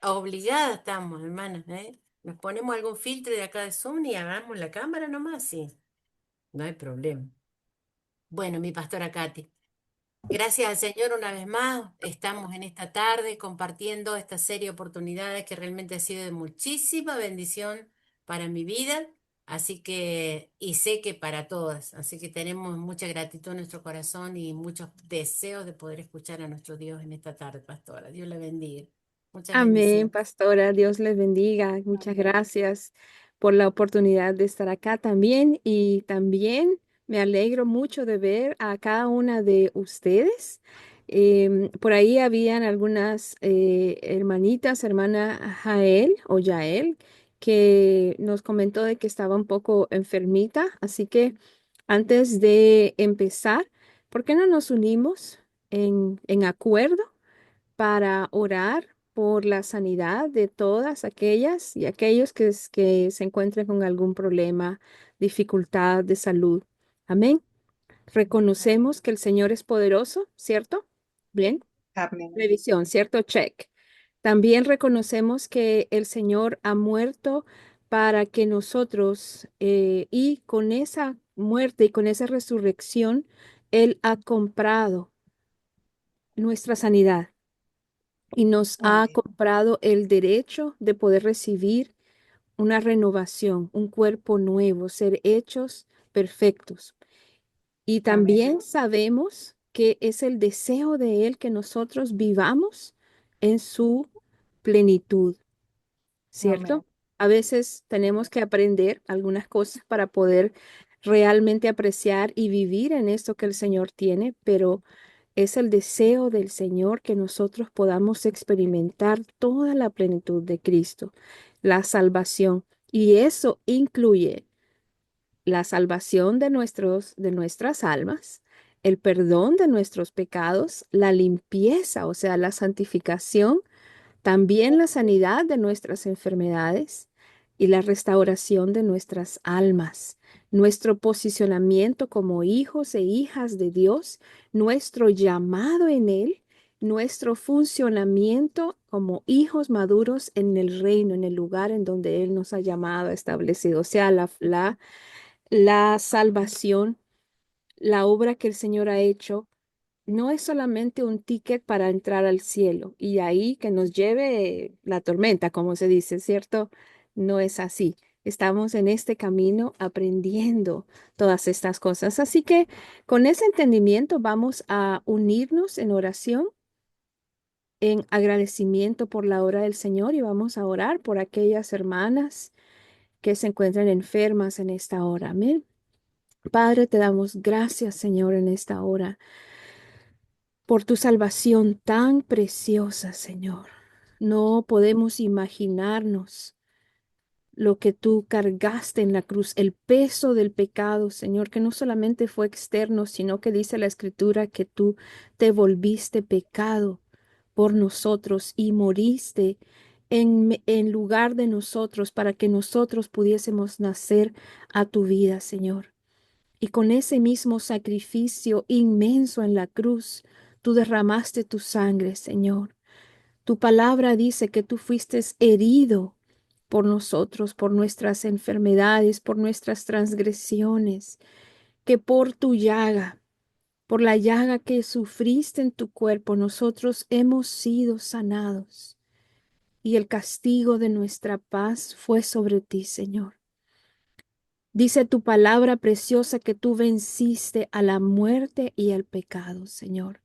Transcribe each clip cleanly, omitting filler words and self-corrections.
Obligada estamos, hermana, ¿eh? Nos ponemos algún filtro de acá de Zoom y hagamos la cámara nomás, sí. No hay problema. Bueno, mi pastora Katy, gracias al Señor una vez más. Estamos en esta tarde compartiendo esta serie de oportunidades que realmente ha sido de muchísima bendición para mi vida. Así que, y sé que para todas. Así que tenemos mucha gratitud en nuestro corazón y muchos deseos de poder escuchar a nuestro Dios en esta tarde, pastora. Dios le bendiga. Muchas Amén, bendiciones. pastora. Dios les bendiga. Muchas gracias por la oportunidad de estar acá también. Y también me alegro mucho de ver a cada una de ustedes. Por ahí habían algunas hermanitas, hermana Jael o Yael, que nos comentó de que estaba un poco enfermita. Así que antes de empezar, ¿por qué no nos unimos en acuerdo para orar por la sanidad de todas aquellas y aquellos que se encuentren con algún problema, dificultad de salud? Amén. Reconocemos que el Señor es poderoso, ¿cierto? Bien. Amén. Revisión, ¿cierto? Check. También reconocemos que el Señor ha muerto para que nosotros, y con esa muerte y con esa resurrección, Él ha comprado nuestra sanidad y nos ha Amén. comprado el derecho de poder recibir una renovación, un cuerpo nuevo, ser hechos perfectos. Y Amén. también sabemos que es el deseo de Él que nosotros vivamos en su plenitud, Amén. ¿cierto? A veces tenemos que aprender algunas cosas para poder realmente apreciar y vivir en esto que el Señor tiene, pero es el deseo del Señor que nosotros podamos experimentar toda la plenitud de Cristo, la salvación. Y eso incluye la salvación de nuestras almas, el perdón de nuestros pecados, la limpieza, o sea, la santificación, también la sanidad de nuestras enfermedades y la restauración de nuestras almas, nuestro posicionamiento como hijos e hijas de Dios, nuestro llamado en Él, nuestro funcionamiento como hijos maduros en el reino, en el lugar en donde Él nos ha llamado, establecido. O sea, la salvación, la obra que el Señor ha hecho no es solamente un ticket para entrar al cielo y ahí que nos lleve la tormenta, como se dice, ¿cierto? No es así. Estamos en este camino aprendiendo todas estas cosas. Así que con ese entendimiento vamos a unirnos en oración, en agradecimiento por la obra del Señor y vamos a orar por aquellas hermanas que se encuentran enfermas en esta hora. Amén. Padre, te damos gracias, Señor, en esta hora por tu salvación tan preciosa, Señor. No podemos imaginarnos lo que tú cargaste en la cruz, el peso del pecado, Señor, que no solamente fue externo, sino que dice la Escritura que tú te volviste pecado por nosotros y moriste en lugar de nosotros para que nosotros pudiésemos nacer a tu vida, Señor. Y con ese mismo sacrificio inmenso en la cruz, tú derramaste tu sangre, Señor. Tu palabra dice que tú fuiste herido por nosotros, por nuestras enfermedades, por nuestras transgresiones, que por tu llaga, por la llaga que sufriste en tu cuerpo, nosotros hemos sido sanados. Y el castigo de nuestra paz fue sobre ti, Señor. Dice tu palabra preciosa que tú venciste a la muerte y al pecado, Señor,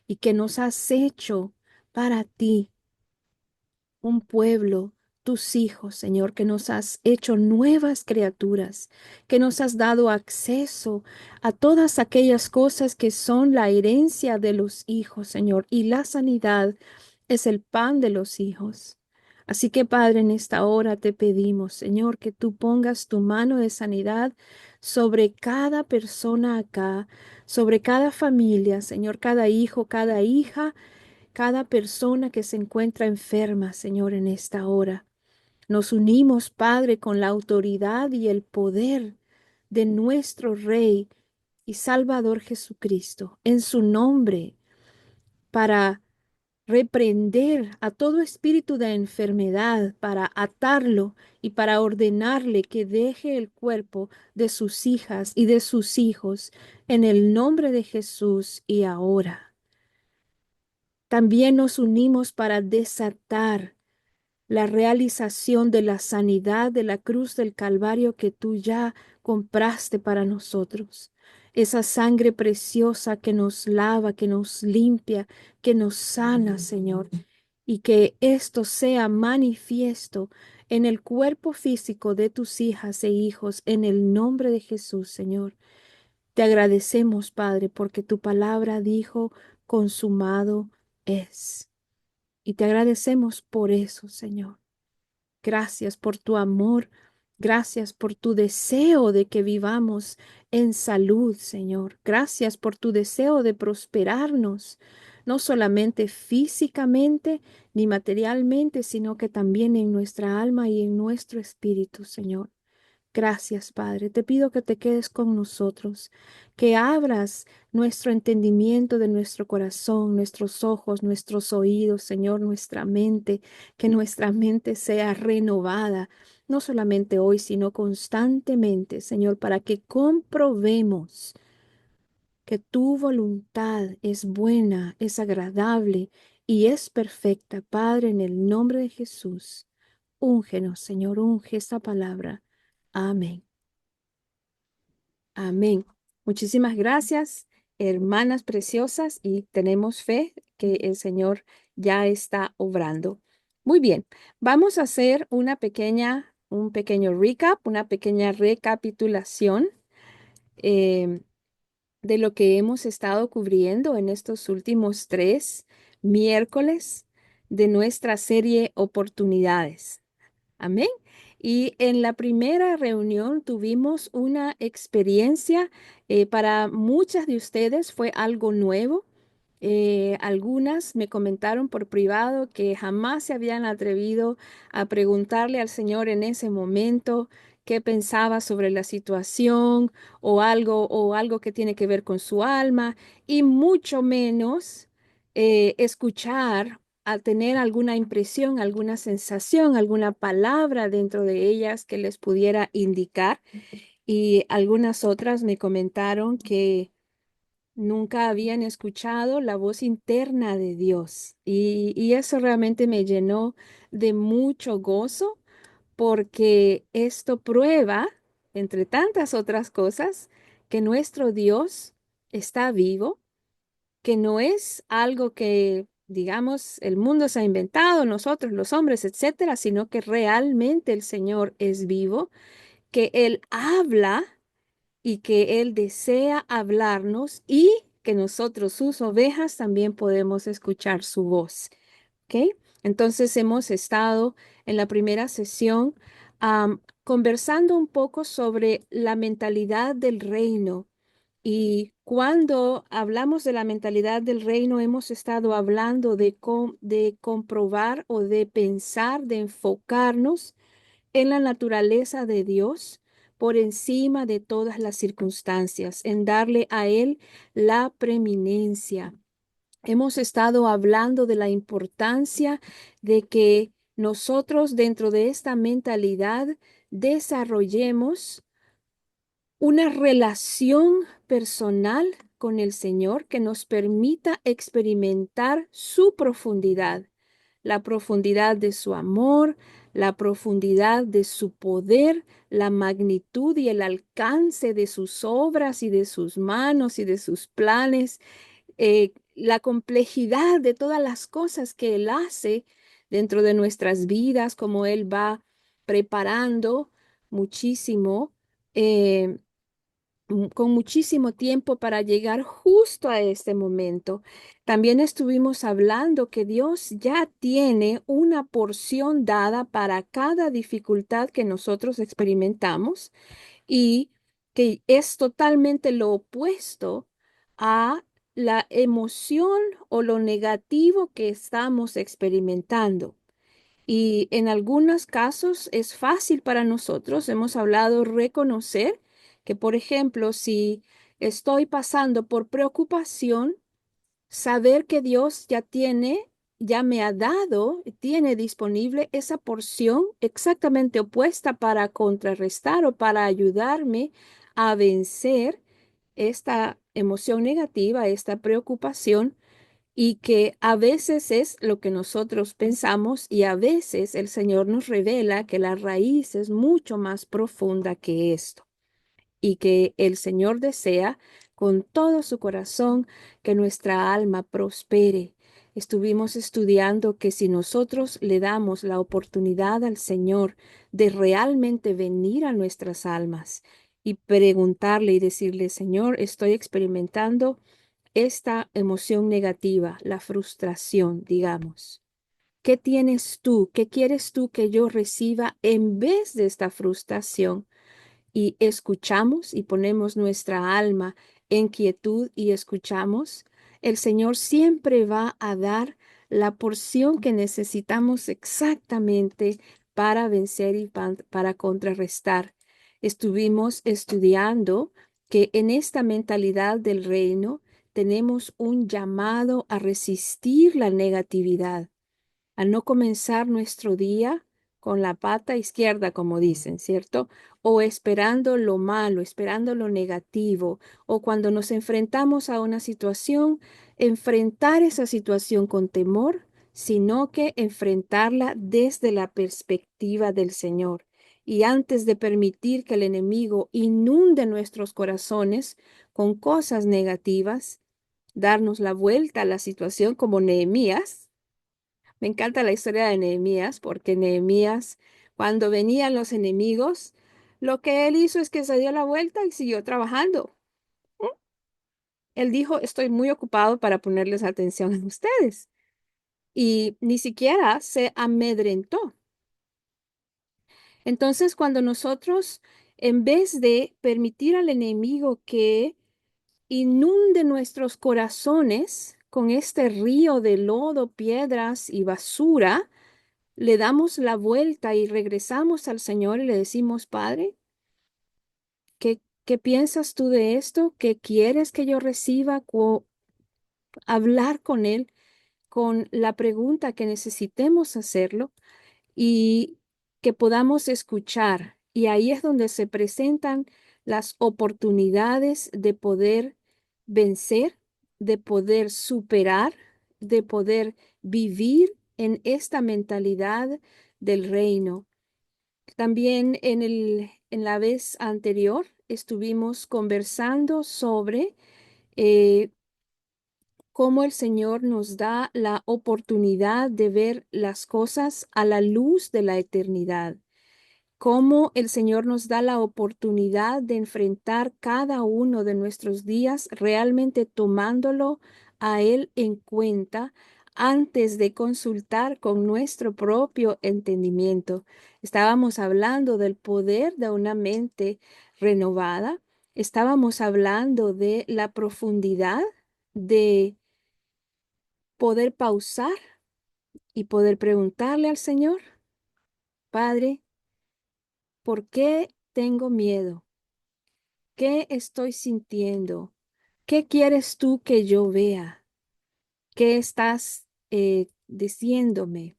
y que nos has hecho para ti un pueblo, tus hijos, Señor, que nos has hecho nuevas criaturas, que nos has dado acceso a todas aquellas cosas que son la herencia de los hijos, Señor, y la sanidad es el pan de los hijos. Así que, Padre, en esta hora te pedimos, Señor, que tú pongas tu mano de sanidad sobre cada persona acá, sobre cada familia, Señor, cada hijo, cada hija, cada persona que se encuentra enferma, Señor, en esta hora. Nos unimos, Padre, con la autoridad y el poder de nuestro Rey y Salvador Jesucristo, en su nombre, para reprender a todo espíritu de enfermedad para atarlo y para ordenarle que deje el cuerpo de sus hijas y de sus hijos en el nombre de Jesús y ahora. También nos unimos para desatar la realización de la sanidad de la cruz del Calvario que tú ya compraste para nosotros. Esa sangre preciosa que nos lava, que nos limpia, que nos sana, Señor. Y que esto sea manifiesto en el cuerpo físico de tus hijas e hijos, en el nombre de Jesús, Señor. Te agradecemos, Padre, porque tu palabra dijo, consumado es. Y te agradecemos por eso, Señor. Gracias por tu amor. Gracias por tu deseo de que vivamos en salud, Señor. Gracias por tu deseo de prosperarnos, no solamente físicamente ni materialmente, sino que también en nuestra alma y en nuestro espíritu, Señor. Gracias, Padre. Te pido que te quedes con nosotros, que abras nuestro entendimiento de nuestro corazón, nuestros ojos, nuestros oídos, Señor, nuestra mente, que nuestra mente sea renovada, no solamente hoy, sino constantemente, Señor, para que comprobemos que tu voluntad es buena, es agradable y es perfecta. Padre, en el nombre de Jesús, úngenos, Señor, unge esta palabra. Amén. Amén. Muchísimas gracias, hermanas preciosas, y tenemos fe que el Señor ya está obrando. Muy bien, vamos a hacer un pequeño recap, una pequeña recapitulación eh, de lo que hemos estado cubriendo en estos últimos 3 miércoles de nuestra serie Oportunidades. Amén. Y en la primera reunión tuvimos una experiencia, para muchas de ustedes fue algo nuevo. Algunas me comentaron por privado que jamás se habían atrevido a preguntarle al Señor en ese momento qué pensaba sobre la situación o algo que tiene que ver con su alma y mucho menos escuchar a tener alguna impresión, alguna sensación, alguna palabra dentro de ellas que les pudiera indicar. Y algunas otras me comentaron que nunca habían escuchado la voz interna de Dios. Y eso realmente me llenó de mucho gozo porque esto prueba, entre tantas otras cosas, que nuestro Dios está vivo, que no es algo que, digamos, el mundo se ha inventado, nosotros los hombres, etcétera, sino que realmente el Señor es vivo, que Él habla y que Él desea hablarnos y que nosotros, sus ovejas, también podemos escuchar su voz. ¿Ok? Entonces hemos estado en la primera sesión conversando un poco sobre la mentalidad del reino. Y cuando hablamos de la mentalidad del reino, hemos estado hablando de comprobar o de pensar, de enfocarnos en la naturaleza de Dios por encima de todas las circunstancias, en darle a Él la preeminencia. Hemos estado hablando de la importancia de que nosotros dentro de esta mentalidad desarrollemos una relación personal con el Señor que nos permita experimentar su profundidad, la profundidad de su amor, la profundidad de su poder, la magnitud y el alcance de sus obras y de sus manos y de sus planes, la complejidad de todas las cosas que Él hace dentro de nuestras vidas, como Él va preparando muchísimo. eh, con muchísimo tiempo para llegar justo a este momento. También estuvimos hablando que Dios ya tiene una porción dada para cada dificultad que nosotros experimentamos y que es totalmente lo opuesto a la emoción o lo negativo que estamos experimentando. Y en algunos casos es fácil para nosotros, hemos hablado, reconocer que, por ejemplo, si estoy pasando por preocupación, saber que Dios ya tiene ya me ha dado, tiene disponible esa porción exactamente opuesta para contrarrestar o para ayudarme a vencer esta emoción negativa, esta preocupación, y que a veces es lo que nosotros pensamos y a veces el Señor nos revela que la raíz es mucho más profunda que esto y que el Señor desea con todo su corazón que nuestra alma prospere. Estuvimos estudiando que si nosotros le damos la oportunidad al Señor de realmente venir a nuestras almas y preguntarle y decirle, Señor, estoy experimentando esta emoción negativa, la frustración, digamos. ¿Qué tienes tú? ¿Qué quieres tú que yo reciba en vez de esta frustración? Y escuchamos y ponemos nuestra alma en quietud y escuchamos, el Señor siempre va a dar la porción que necesitamos exactamente para vencer y para contrarrestar. Estuvimos estudiando que en esta mentalidad del reino tenemos un llamado a resistir la negatividad, a no comenzar nuestro día con la pata izquierda, como dicen, ¿cierto? O esperando lo malo, esperando lo negativo, o cuando nos enfrentamos a una situación, enfrentar esa situación con temor, sino que enfrentarla desde la perspectiva del Señor. Y antes de permitir que el enemigo inunde nuestros corazones con cosas negativas, darnos la vuelta a la situación como Nehemías. Me encanta la historia de Nehemías porque Nehemías, cuando venían los enemigos, lo que él hizo es que se dio la vuelta y siguió trabajando. Él dijo, estoy muy ocupado para ponerles atención a ustedes. Y ni siquiera se amedrentó. Entonces, cuando nosotros, en vez de permitir al enemigo que inunde nuestros corazones con este río de lodo, piedras y basura, le damos la vuelta y regresamos al Señor y le decimos, Padre, ¿qué piensas tú de esto? ¿Qué quieres que yo reciba? Hablar con Él con la pregunta que necesitemos hacerlo y que podamos escuchar. Y ahí es donde se presentan las oportunidades de poder vencer, de poder superar, de poder vivir en esta mentalidad del reino. También en la vez anterior estuvimos conversando sobre eh, cómo el Señor nos da la oportunidad de ver las cosas a la luz de la eternidad, cómo el Señor nos da la oportunidad de enfrentar cada uno de nuestros días realmente tomándolo a Él en cuenta antes de consultar con nuestro propio entendimiento. Estábamos hablando del poder de una mente renovada, estábamos hablando de la profundidad de poder pausar y poder preguntarle al Señor, Padre, ¿por qué tengo miedo? ¿Qué estoy sintiendo? ¿Qué quieres tú que yo vea? ¿Qué estás diciéndome?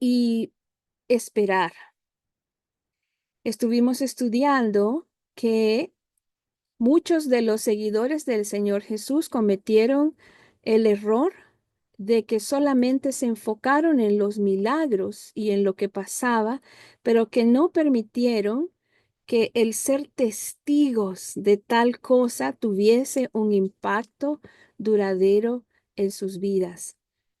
Y esperar. Estuvimos estudiando que muchos de los seguidores del Señor Jesús cometieron el error de que solamente se enfocaron en los milagros y en lo que pasaba, pero que no permitieron que el ser testigos de tal cosa tuviese un impacto duradero en sus vidas.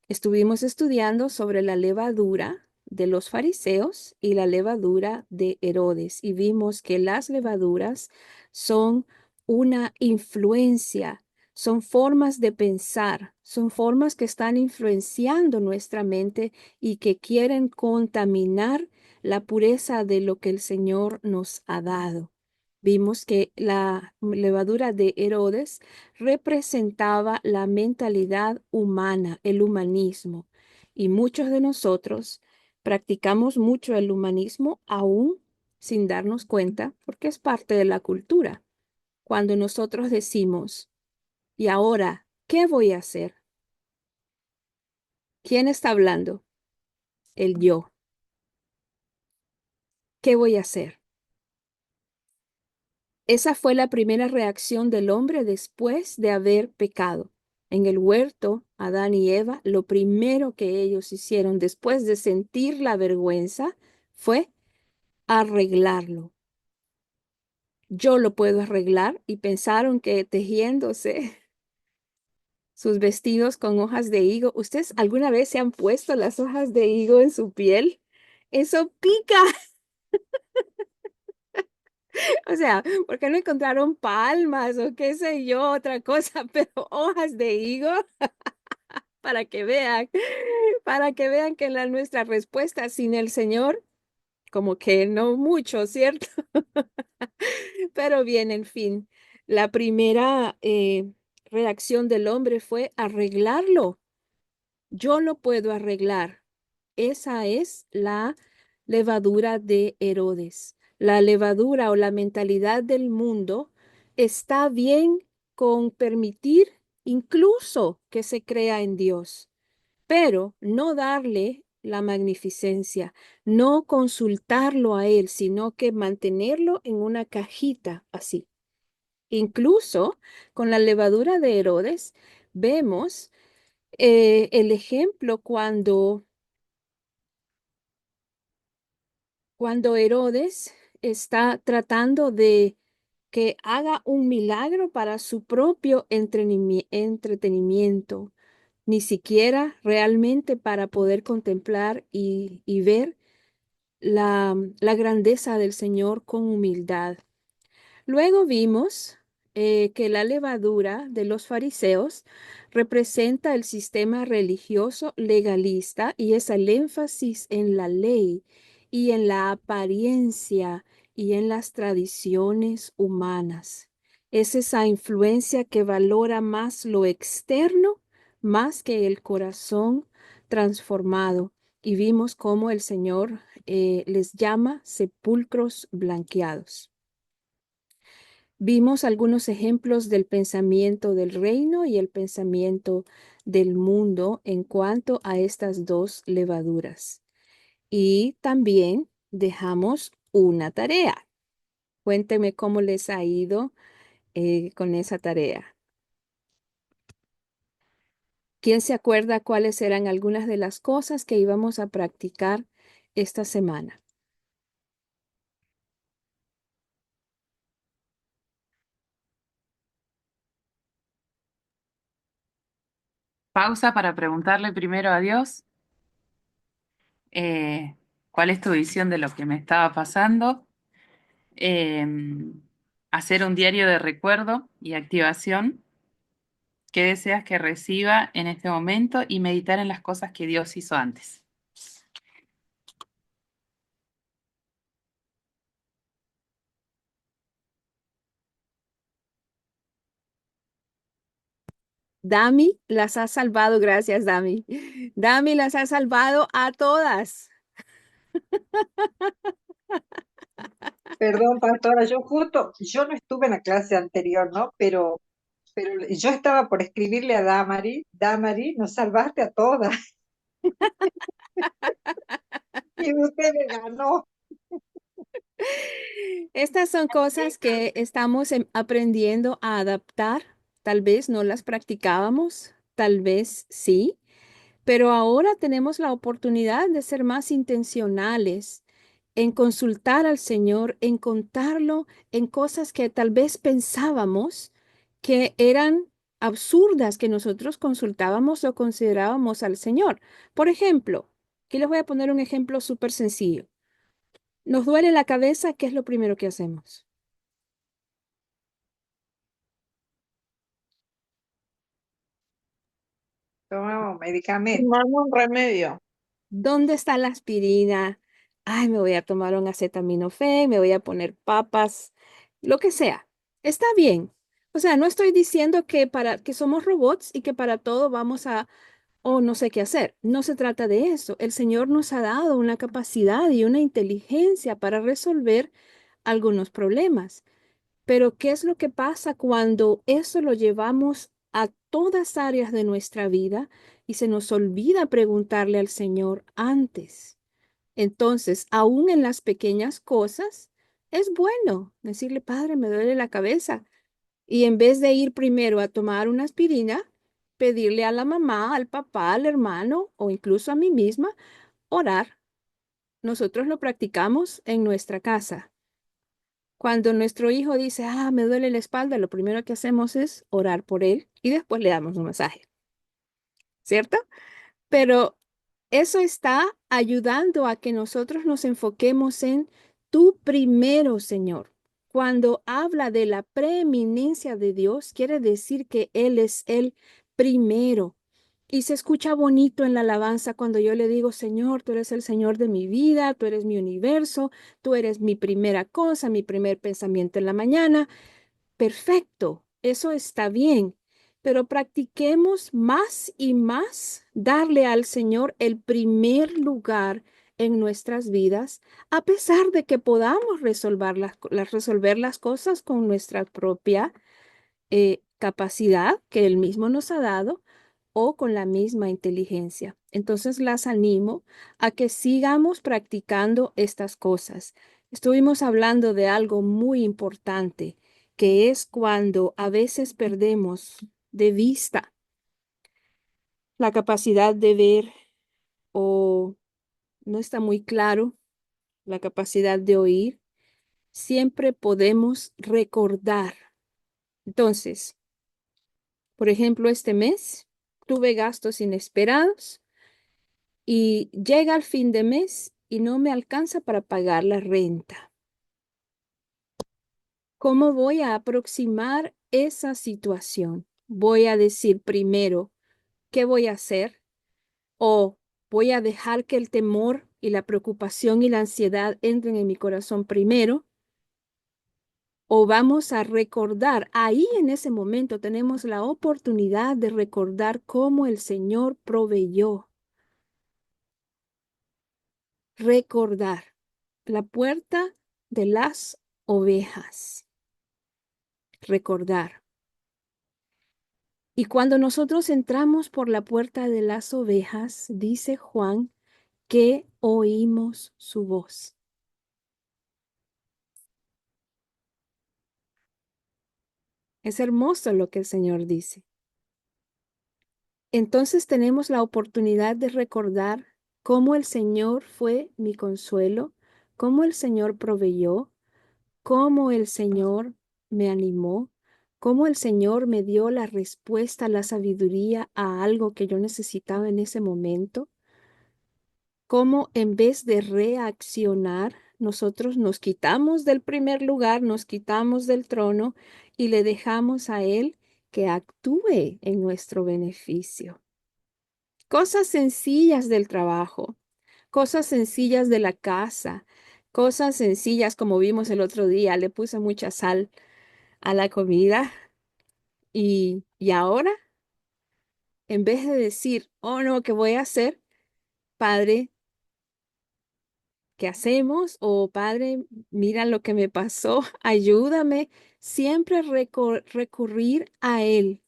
Estuvimos estudiando sobre la levadura de los fariseos y la levadura de Herodes y vimos que las levaduras son una influencia, son formas de pensar, son formas que están influenciando nuestra mente y que quieren contaminar la pureza de lo que el Señor nos ha dado. Vimos que la levadura de Herodes representaba la mentalidad humana, el humanismo, y muchos de nosotros practicamos mucho el humanismo aún sin darnos cuenta, porque es parte de la cultura. Cuando nosotros decimos, Y ahora, ¿qué voy a hacer? ¿Quién está hablando? El yo. ¿Qué voy a hacer? Esa fue la primera reacción del hombre después de haber pecado. En el huerto, Adán y Eva, lo primero que ellos hicieron después de sentir la vergüenza fue arreglarlo. Yo lo puedo arreglar y pensaron que tejiéndose sus vestidos con hojas de higo. ¿Ustedes alguna vez se han puesto las hojas de higo en su piel? Eso pica. O sea, ¿porque no encontraron palmas o qué sé yo, otra cosa, pero hojas de higo para que vean, para que vean que nuestra respuesta sin el Señor, como que no mucho, ¿cierto? Pero bien, en fin, la primera reacción del hombre fue arreglarlo. Yo lo puedo arreglar. Esa es la levadura de Herodes. La levadura o la mentalidad del mundo está bien con permitir incluso que se crea en Dios, pero no darle la magnificencia, no consultarlo a Él, sino que mantenerlo en una cajita así. Incluso con la levadura de Herodes, vemos el ejemplo cuando Herodes está tratando de que haga un milagro para su propio entretenimiento, ni siquiera realmente para poder contemplar y ver la grandeza del Señor con humildad. Luego vimos que la levadura de los fariseos representa el sistema religioso legalista y es el énfasis en la ley y en la apariencia y en las tradiciones humanas. Es esa influencia que valora más lo externo más que el corazón transformado. Y vimos cómo el Señor les llama sepulcros blanqueados. Vimos algunos ejemplos del pensamiento del reino y el pensamiento del mundo en cuanto a estas dos levaduras. Y también dejamos una tarea. Cuénteme cómo les ha ido con esa tarea. ¿Quién se acuerda cuáles eran algunas de las cosas que íbamos a practicar esta semana? Pausa para preguntarle primero a Dios cuál es tu visión de lo que me estaba pasando. Eh, Hacer un diario de recuerdo y activación. ¿Qué deseas que reciba en este momento? Y meditar en las cosas que Dios hizo antes. Dami las ha salvado, gracias, Dami. Dami las ha salvado a todas. Perdón, pastora, yo no estuve en la clase anterior, ¿no? Pero yo estaba por escribirle a Damari, Damari, nos salvaste a todas y usted me ganó. Estas son cosas que estamos aprendiendo a adaptar. Tal vez no las practicábamos, tal vez sí, pero ahora tenemos la oportunidad de ser más intencionales en consultar al Señor, en contarlo en cosas que tal vez pensábamos que eran absurdas que nosotros consultábamos o considerábamos al Señor. Por ejemplo, aquí les voy a poner un ejemplo súper sencillo. Nos duele la cabeza, ¿qué es lo primero que hacemos? Tomamos medicamento. Tomamos un remedio. ¿Dónde está la aspirina? Ay, me voy a tomar un acetaminofén, me voy a poner papas, lo que sea. Está bien. O sea, no estoy diciendo que para que somos robots y que para todo vamos a, oh, no sé qué hacer. No se trata de eso. El Señor nos ha dado una capacidad y una inteligencia para resolver algunos problemas. Pero ¿qué es lo que pasa cuando eso lo llevamos a todas áreas de nuestra vida y se nos olvida preguntarle al Señor antes. Entonces, aún en las pequeñas cosas, es bueno decirle, Padre, me duele la cabeza. Y en vez de ir primero a tomar una aspirina, pedirle a la mamá, al papá, al hermano o incluso a mí misma, orar. Nosotros lo practicamos en nuestra casa. Cuando nuestro hijo dice, me duele la espalda, lo primero que hacemos es orar por él y después le damos un masaje, ¿cierto? Pero eso está ayudando a que nosotros nos enfoquemos en tú primero, Señor. Cuando habla de la preeminencia de Dios, quiere decir que Él es el primero. Y se escucha bonito en la alabanza cuando yo le digo, Señor, tú eres el Señor de mi vida, tú eres mi universo, tú eres mi primera cosa, mi primer pensamiento en la mañana. Perfecto, eso está bien, pero practiquemos más y más darle al Señor el primer lugar en nuestras vidas, a pesar de que podamos resolver las cosas con nuestra propia capacidad que Él mismo nos ha dado o con la misma inteligencia. Entonces las animo a que sigamos practicando estas cosas. Estuvimos hablando de algo muy importante, que es cuando a veces perdemos de vista la capacidad de ver o no está muy claro la capacidad de oír. Siempre podemos recordar. Entonces, por ejemplo, este mes tuve gastos inesperados y llega el fin de mes y no me alcanza para pagar la renta. ¿Cómo voy a aproximar esa situación? Voy a decir primero, ¿qué voy a hacer? ¿O voy a dejar que el temor y la preocupación y la ansiedad entren en mi corazón primero? ¿O vamos a recordar? Ahí en ese momento tenemos la oportunidad de recordar cómo el Señor proveyó. Recordar la puerta de las ovejas. Recordar. Y cuando nosotros entramos por la puerta de las ovejas, dice Juan, que oímos su voz. Es hermoso lo que el Señor dice. Entonces tenemos la oportunidad de recordar cómo el Señor fue mi consuelo, cómo el Señor proveyó, cómo el Señor me animó, cómo el Señor me dio la respuesta, la sabiduría a algo que yo necesitaba en ese momento, cómo en vez de reaccionar, nosotros nos quitamos del primer lugar, nos quitamos del trono y le dejamos a Él que actúe en nuestro beneficio. Cosas sencillas del trabajo, cosas sencillas de la casa, cosas sencillas como vimos el otro día, le puse mucha sal a la comida y ahora, en vez de decir, oh no, ¿qué voy a hacer? Padre, ¿qué hacemos? O Padre, mira lo que me pasó, ayúdame. Siempre recurrir a Él.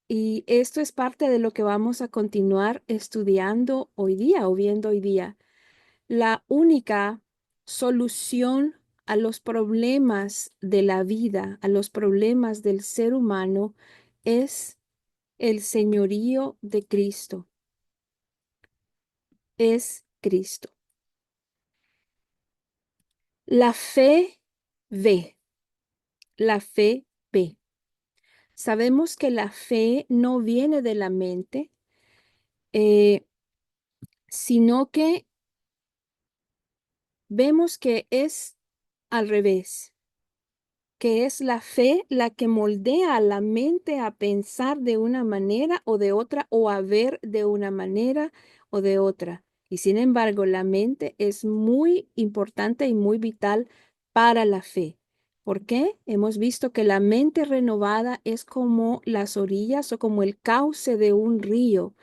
Y esto es parte de lo que vamos a continuar estudiando hoy día o viendo hoy día. La única solución a los problemas de la vida, a los problemas del ser humano, es el señorío de Cristo. Es Cristo. La fe ve, la fe ve. Sabemos que la fe no viene de la mente, eh, sino que vemos que es al revés, que es la fe la que moldea a la mente a pensar de una manera o de otra o a ver de una manera o de otra. Y sin embargo, la mente es muy importante y muy vital para la fe. ¿Por qué? Hemos visto que la mente renovada es como las orillas o como el cauce de un río.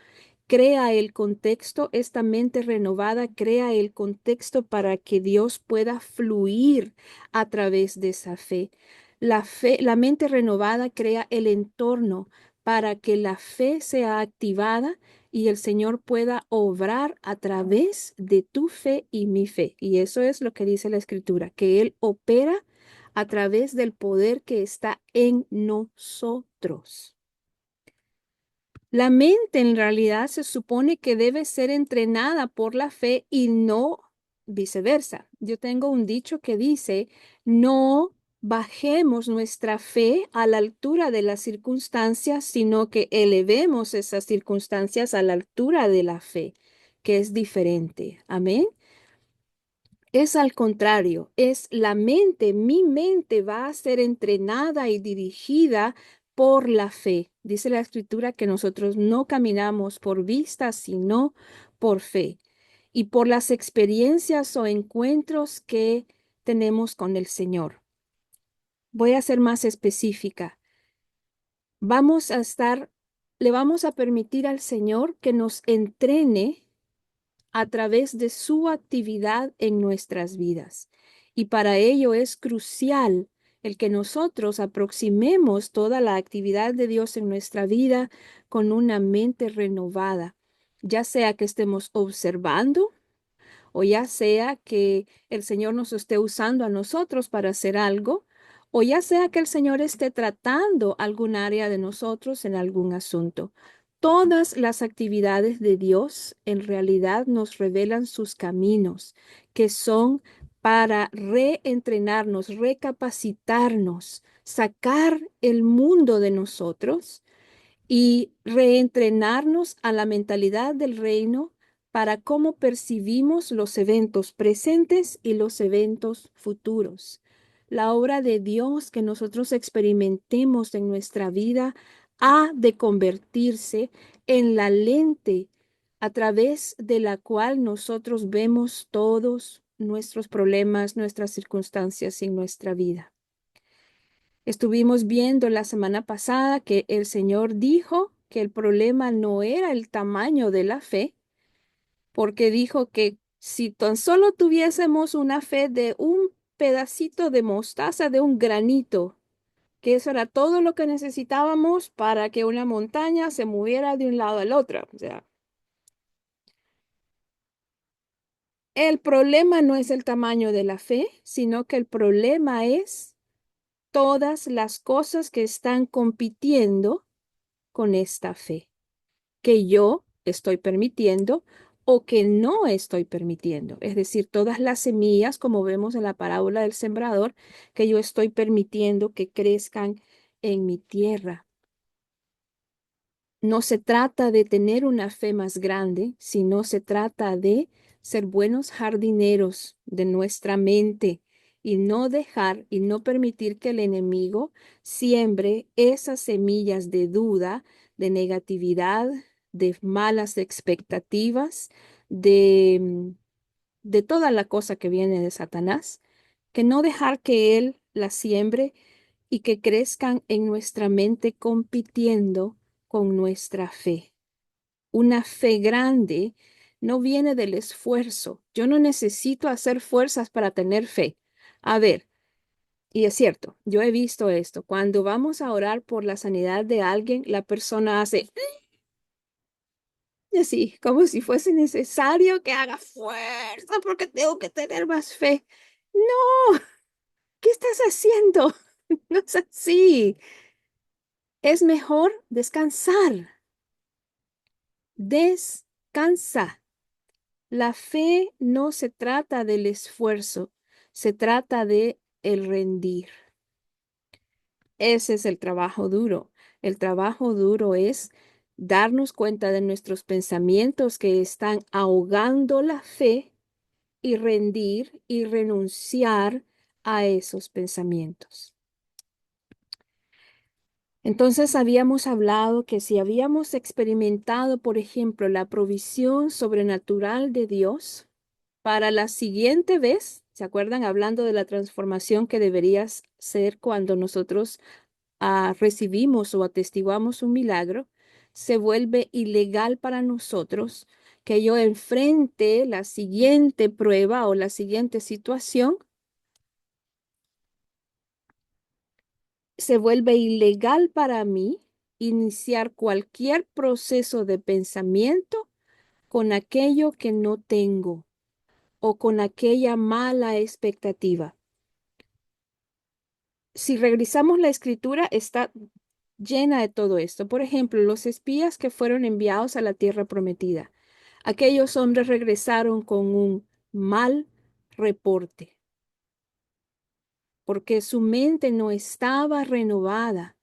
Crea el contexto, esta mente renovada crea el contexto para que Dios pueda fluir a través de esa fe. La mente renovada crea el entorno para que la fe sea activada y el Señor pueda obrar a través de tu fe y mi fe. Y eso es lo que dice la Escritura, que Él opera a través del poder que está en nosotros. La mente en realidad se supone que debe ser entrenada por la fe y no viceversa. Yo tengo un dicho que dice, no bajemos nuestra fe a la altura de las circunstancias, sino que elevemos esas circunstancias a la altura de la fe, que es diferente. Amén. Es al contrario, es la mente, mi mente va a ser entrenada y dirigida por la fe. Dice la Escritura que nosotros no caminamos por vista, sino por fe y por las experiencias o encuentros que tenemos con el Señor. Voy a ser más específica. Le vamos a permitir al Señor que nos entrene a través de su actividad en nuestras vidas. Y para ello es crucial el que nosotros aproximemos toda la actividad de Dios en nuestra vida con una mente renovada, ya sea que estemos observando o ya sea que el Señor nos esté usando a nosotros para hacer algo, o ya sea que el Señor esté tratando algún área de nosotros en algún asunto. Todas las actividades de Dios en realidad nos revelan sus caminos, que son para reentrenarnos, recapacitarnos, sacar el mundo de nosotros y reentrenarnos a la mentalidad del reino para cómo percibimos los eventos presentes y los eventos futuros. La obra de Dios que nosotros experimentemos en nuestra vida ha de convertirse en la lente a través de la cual nosotros vemos todos nuestros problemas, nuestras circunstancias en nuestra vida. Estuvimos viendo la semana pasada que el Señor dijo que el problema no era el tamaño de la fe, porque dijo que si tan solo tuviésemos una fe de un pedacito de mostaza, de un granito, que eso era todo lo que necesitábamos para que una montaña se moviera de un lado al otro. O sea, el problema no es el tamaño de la fe, sino que el problema es todas las cosas que están compitiendo con esta fe, que yo estoy permitiendo o que no estoy permitiendo. Es decir, todas las semillas, como vemos en la parábola del sembrador, que yo estoy permitiendo que crezcan en mi tierra. No se trata de tener una fe más grande, sino se trata de ser buenos jardineros de nuestra mente y no dejar y no permitir que el enemigo siembre esas semillas de duda, de negatividad, de malas expectativas, de toda la cosa que viene de Satanás, que no dejar que él la siembre y que crezcan en nuestra mente compitiendo con nuestra fe. Una fe grande no viene del esfuerzo. Yo no necesito hacer fuerzas para tener fe. A ver, y es cierto, yo he visto esto. Cuando vamos a orar por la sanidad de alguien, la persona hace así, como si fuese necesario que haga fuerza porque tengo que tener más fe. No, ¿qué estás haciendo? No es así. Es mejor descansar. Descansa. La fe no se trata del esfuerzo, se trata de el rendir. Ese es el trabajo duro. El trabajo duro es darnos cuenta de nuestros pensamientos que están ahogando la fe y rendir y renunciar a esos pensamientos. Entonces habíamos hablado que si habíamos experimentado, por ejemplo, la provisión sobrenatural de Dios, para la siguiente vez, ¿se acuerdan? Hablando de la transformación que deberías ser cuando nosotros recibimos o atestiguamos un milagro, se vuelve ilegal para nosotros que yo enfrente la siguiente prueba o la siguiente situación. Se vuelve ilegal para mí iniciar cualquier proceso de pensamiento con aquello que no tengo o con aquella mala expectativa. Si revisamos la escritura, está llena de todo esto. Por ejemplo, los espías que fueron enviados a la tierra prometida. Aquellos hombres regresaron con un mal reporte porque su mente no estaba renovada.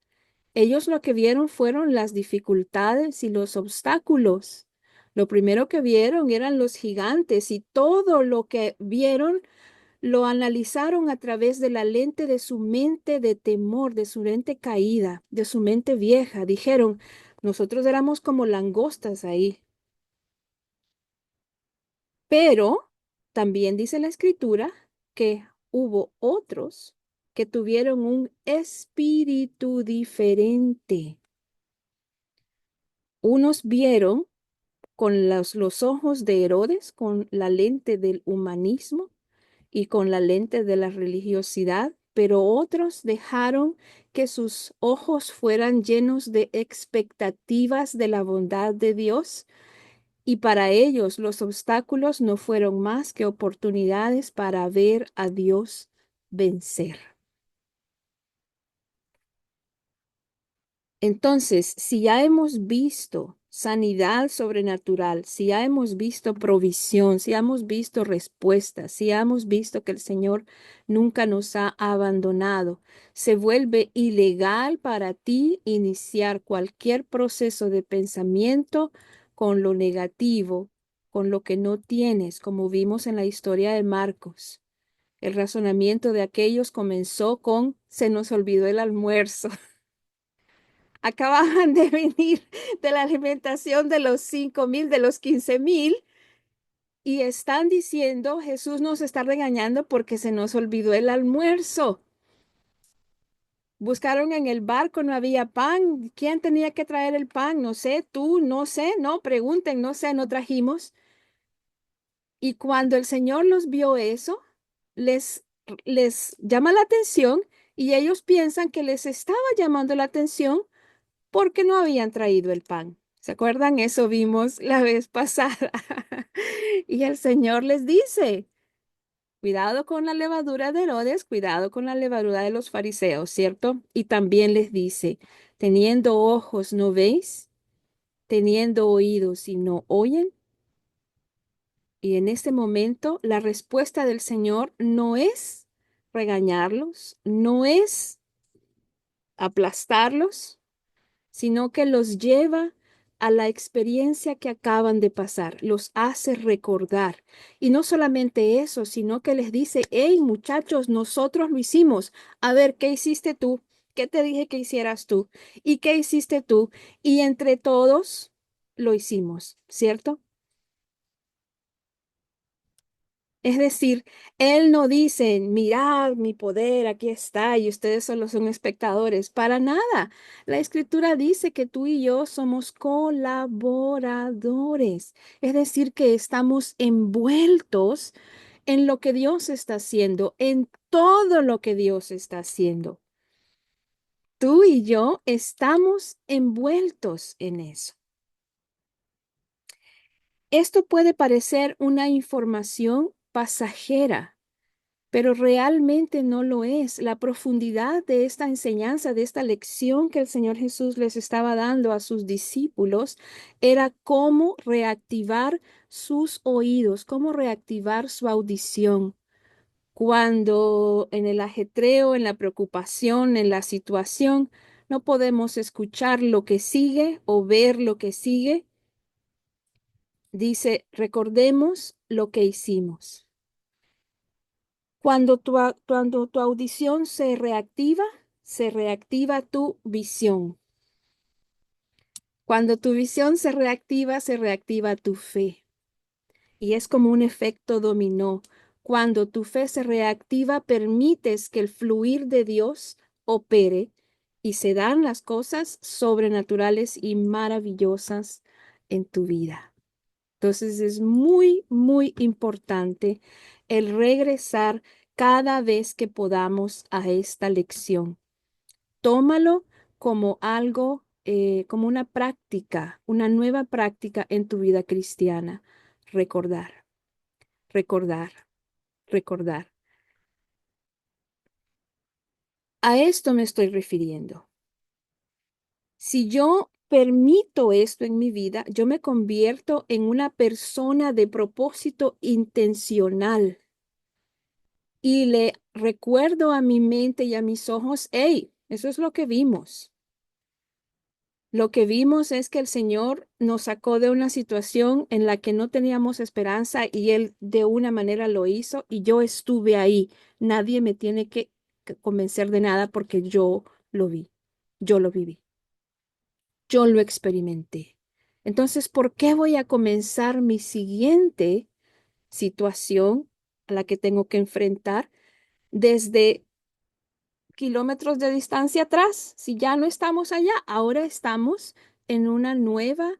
Ellos lo que vieron fueron las dificultades y los obstáculos. Lo primero que vieron eran los gigantes y todo lo que vieron lo analizaron a través de la lente de su mente de temor, de su mente caída, de su mente vieja. Dijeron, nosotros éramos como langostas ahí. Pero también dice la escritura que hubo otros que tuvieron un espíritu diferente. Unos vieron con los ojos de Herodes, con la lente del humanismo y con la lente de la religiosidad, pero otros dejaron que sus ojos fueran llenos de expectativas de la bondad de Dios y para ellos los obstáculos no fueron más que oportunidades para ver a Dios vencer. Entonces, si ya hemos visto sanidad sobrenatural, si ya hemos visto provisión, si ya hemos visto respuestas, si ya hemos visto que el Señor nunca nos ha abandonado, se vuelve ilegal para ti iniciar cualquier proceso de pensamiento con lo negativo, con lo que no tienes, como vimos en la historia de Marcos. El razonamiento de aquellos comenzó con: se nos olvidó el almuerzo. Acababan de venir de la alimentación de los 5,000, de los 15,000, y están diciendo, Jesús nos está regañando porque se nos olvidó el almuerzo. Buscaron en el barco, no había pan. ¿Quién tenía que traer el pan? No sé, tú, no sé, no, pregunten, no sé, no trajimos. Y cuando el Señor los vio eso, les, les llama la atención y ellos piensan que les estaba llamando la atención porque no habían traído el pan. ¿Se acuerdan? Eso vimos la vez pasada. Y el Señor les dice, cuidado con la levadura de Herodes, cuidado con la levadura de los fariseos, ¿cierto? Y también les dice, teniendo ojos no veis, teniendo oídos y no oyen. Y en este momento la respuesta del Señor no es regañarlos, no es aplastarlos, sino que los lleva a la experiencia que acaban de pasar, los hace recordar. Y no solamente eso, sino que les dice, hey muchachos, nosotros lo hicimos. A ver, ¿qué hiciste tú? ¿Qué te dije que hicieras tú? ¿Y qué hiciste tú? Y entre todos lo hicimos, ¿cierto? Es decir, Él no dice, mirad mi poder, aquí está, y ustedes solo son espectadores. Para nada. La Escritura dice que tú y yo somos colaboradores. Es decir, que estamos envueltos en lo que Dios está haciendo, en todo lo que Dios está haciendo. Tú y yo estamos envueltos en eso. Esto puede parecer una información pasajera, pero realmente no lo es. La profundidad de esta enseñanza, de esta lección que el Señor Jesús les estaba dando a sus discípulos, era cómo reactivar sus oídos, cómo reactivar su audición. Cuando en el ajetreo, en la preocupación, en la situación, no podemos escuchar lo que sigue o ver lo que sigue, dice, recordemos lo que hicimos. Cuando tu audición se reactiva tu visión. Cuando tu visión se reactiva tu fe. Y es como un efecto dominó. Cuando tu fe se reactiva, permites que el fluir de Dios opere y se dan las cosas sobrenaturales y maravillosas en tu vida. Entonces es muy, muy importante el regresar cada vez que podamos a esta lección. Tómalo como algo como una práctica, una nueva práctica en tu vida cristiana. Recordar, recordar, recordar. A esto me estoy refiriendo. Si yo permito esto en mi vida, yo me convierto en una persona de propósito intencional y le recuerdo a mi mente y a mis ojos, hey, eso es lo que vimos. Lo que vimos es que el Señor nos sacó de una situación en la que no teníamos esperanza y Él de una manera lo hizo y yo estuve ahí. Nadie me tiene que convencer de nada porque yo lo vi, yo lo viví, yo lo experimenté. Entonces, ¿por qué voy a comenzar mi siguiente situación a la que tengo que enfrentar desde kilómetros de distancia atrás? Si ya no estamos allá, ahora estamos en una nueva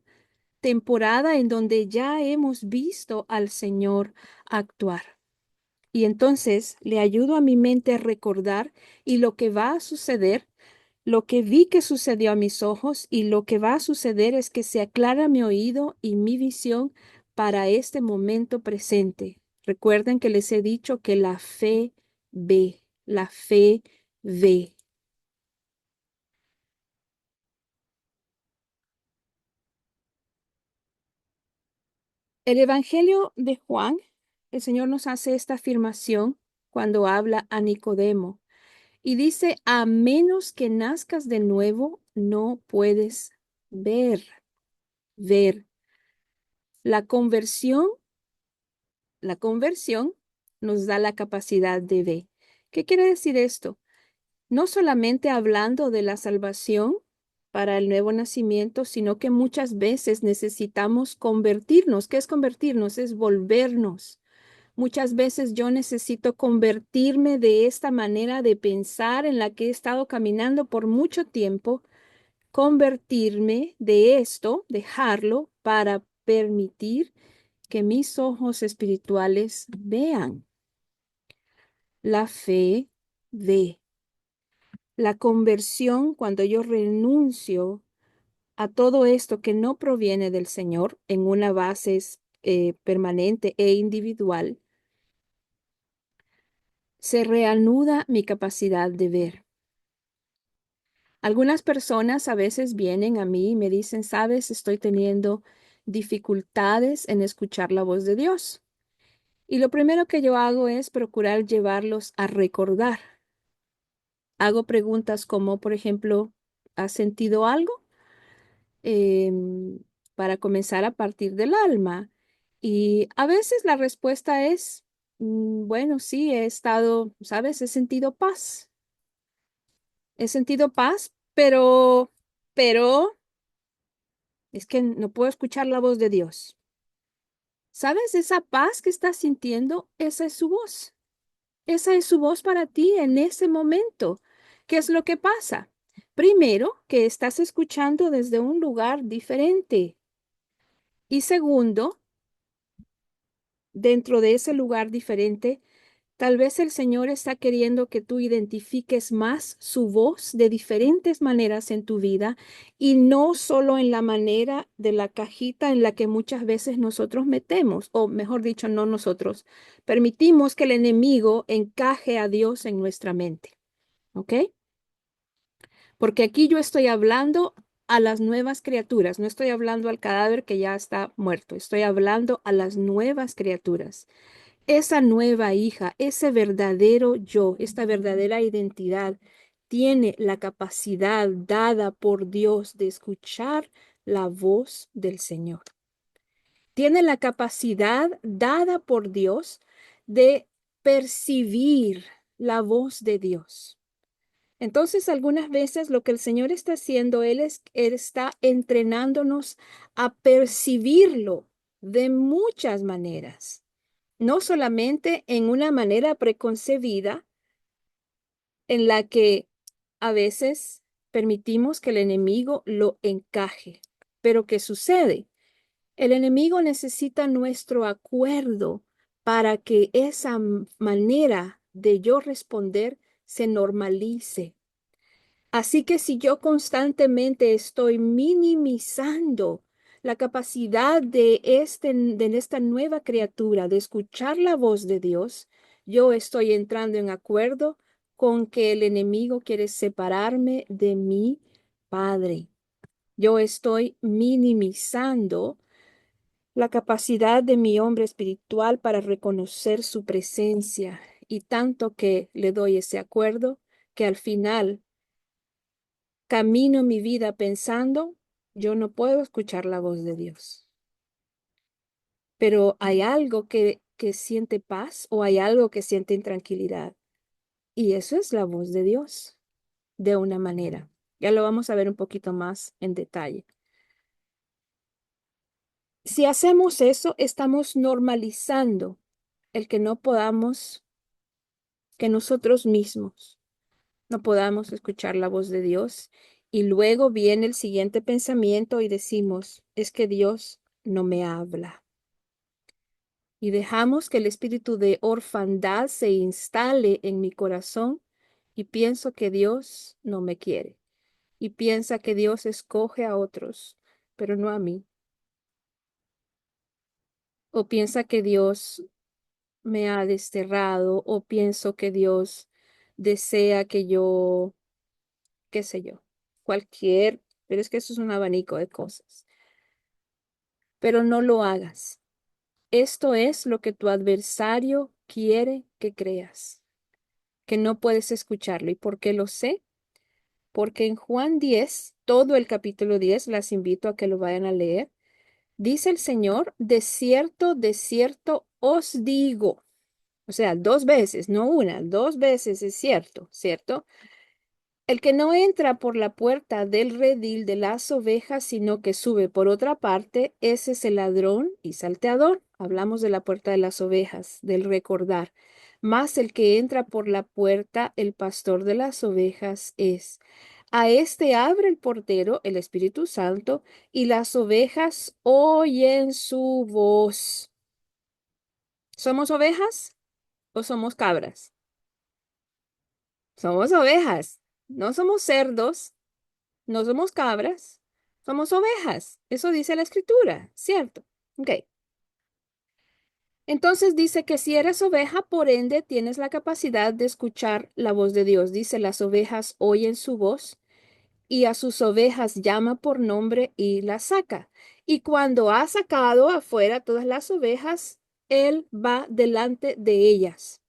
temporada en donde ya hemos visto al Señor actuar. Y entonces le ayudo a mi mente a recordar y lo que va a suceder, lo que vi que sucedió a mis ojos y lo que va a suceder es que se aclara mi oído y mi visión para este momento presente. Recuerden que les he dicho que la fe ve. El Evangelio de Juan, el Señor nos hace esta afirmación cuando habla a Nicodemo y dice, a menos que nazcas de nuevo, no puedes ver, ver. La conversión, la conversión nos da la capacidad de ver. ¿Qué quiere decir esto? No solamente hablando de la salvación para el nuevo nacimiento, sino que muchas veces necesitamos convertirnos. ¿Qué es convertirnos? Es volvernos. Muchas veces yo necesito convertirme de esta manera de pensar en la que he estado caminando por mucho tiempo, convertirme de esto, dejarlo para permitir que mis ojos espirituales vean. La fe ve. La conversión, cuando yo renuncio a todo esto que no proviene del Señor en una base permanente e individual, se reanuda mi capacidad de ver. Algunas personas a veces vienen a mí y me dicen, sabes, estoy teniendo dificultades en escuchar la voz de Dios. Y lo primero que yo hago es procurar llevarlos a recordar. Hago preguntas como, por ejemplo, ¿has sentido algo? Em, para comenzar a partir del alma. Y a veces la respuesta es, bueno, sí, he estado, sabes, he sentido paz. He sentido paz, pero es que no puedo escuchar la voz de Dios. ¿Sabes? Esa paz que estás sintiendo, esa es su voz. Esa es su voz para ti en ese momento. ¿Qué es lo que pasa? Primero, que estás escuchando desde un lugar diferente. Y segundo, dentro de ese lugar diferente, tal vez el Señor está queriendo que tú identifiques más su voz de diferentes maneras en tu vida y no solo en la manera de la cajita en la que muchas veces nosotros metemos, o mejor dicho, no nosotros, permitimos que el enemigo encaje a Dios en nuestra mente. ¿Ok? Porque aquí yo estoy hablando a las nuevas criaturas, no estoy hablando al cadáver que ya está muerto, estoy hablando a las nuevas criaturas. Esa nueva hija, ese verdadero yo, esta verdadera identidad, tiene la capacidad dada por Dios de escuchar la voz del Señor. Tiene la capacidad dada por Dios de percibir la voz de Dios. Entonces, algunas veces lo que el Señor está haciendo, Él está entrenándonos a percibirlo de muchas maneras, no solamente en una manera preconcebida en la que a veces permitimos que el enemigo lo encaje. Pero ¿qué sucede? El enemigo necesita nuestro acuerdo para que esa manera de yo responder se normalice. Así que si yo constantemente estoy minimizando la capacidad de esta nueva criatura de escuchar la voz de Dios, yo estoy entrando en acuerdo con que el enemigo quiere separarme de mi Padre. Yo estoy minimizando la capacidad de mi hombre espiritual para reconocer su presencia y tanto que le doy ese acuerdo que al final camino mi vida pensando, yo no puedo escuchar la voz de Dios, pero hay algo que siente paz o hay algo que siente intranquilidad. Y eso es la voz de Dios, de una manera. Ya lo vamos a ver un poquito más en detalle. Si hacemos eso, estamos normalizando el que no podamos, que nosotros mismos no podamos escuchar la voz de Dios. Y luego viene el siguiente pensamiento y decimos, es que Dios no me habla. Y dejamos que el espíritu de orfandad se instale en mi corazón y pienso que Dios no me quiere. Y piensa que Dios escoge a otros, pero no a mí. O piensa que Dios me ha desterrado, o pienso que Dios desea que yo, qué sé yo, cualquier, pero es que eso es un abanico de cosas. Pero no lo hagas. Esto es lo que tu adversario quiere que creas, que no puedes escucharlo. ¿Y por qué lo sé? Porque en Juan 10, todo el capítulo 10, las invito a que lo vayan a leer, dice el Señor, de cierto os digo. O sea, dos veces, no una, dos veces es cierto, ¿cierto? El que no entra por la puerta del redil de las ovejas, sino que sube por otra parte, ese es el ladrón y salteador. Hablamos de la puerta de las ovejas, del recordar. Mas el que entra por la puerta, el pastor de las ovejas es. A este abre el portero, el Espíritu Santo, y las ovejas oyen su voz. ¿Somos ovejas o somos cabras? Somos ovejas, no somos cerdos. No somos cabras, somos ovejas. Eso dice la escritura, ¿cierto? Ok. Entonces dice que si eres oveja, por ende, tienes la capacidad de escuchar la voz de Dios. Dice, las ovejas oyen su voz y a sus ovejas llama por nombre y las saca. Y cuando ha sacado afuera todas las ovejas, él va delante de ellas.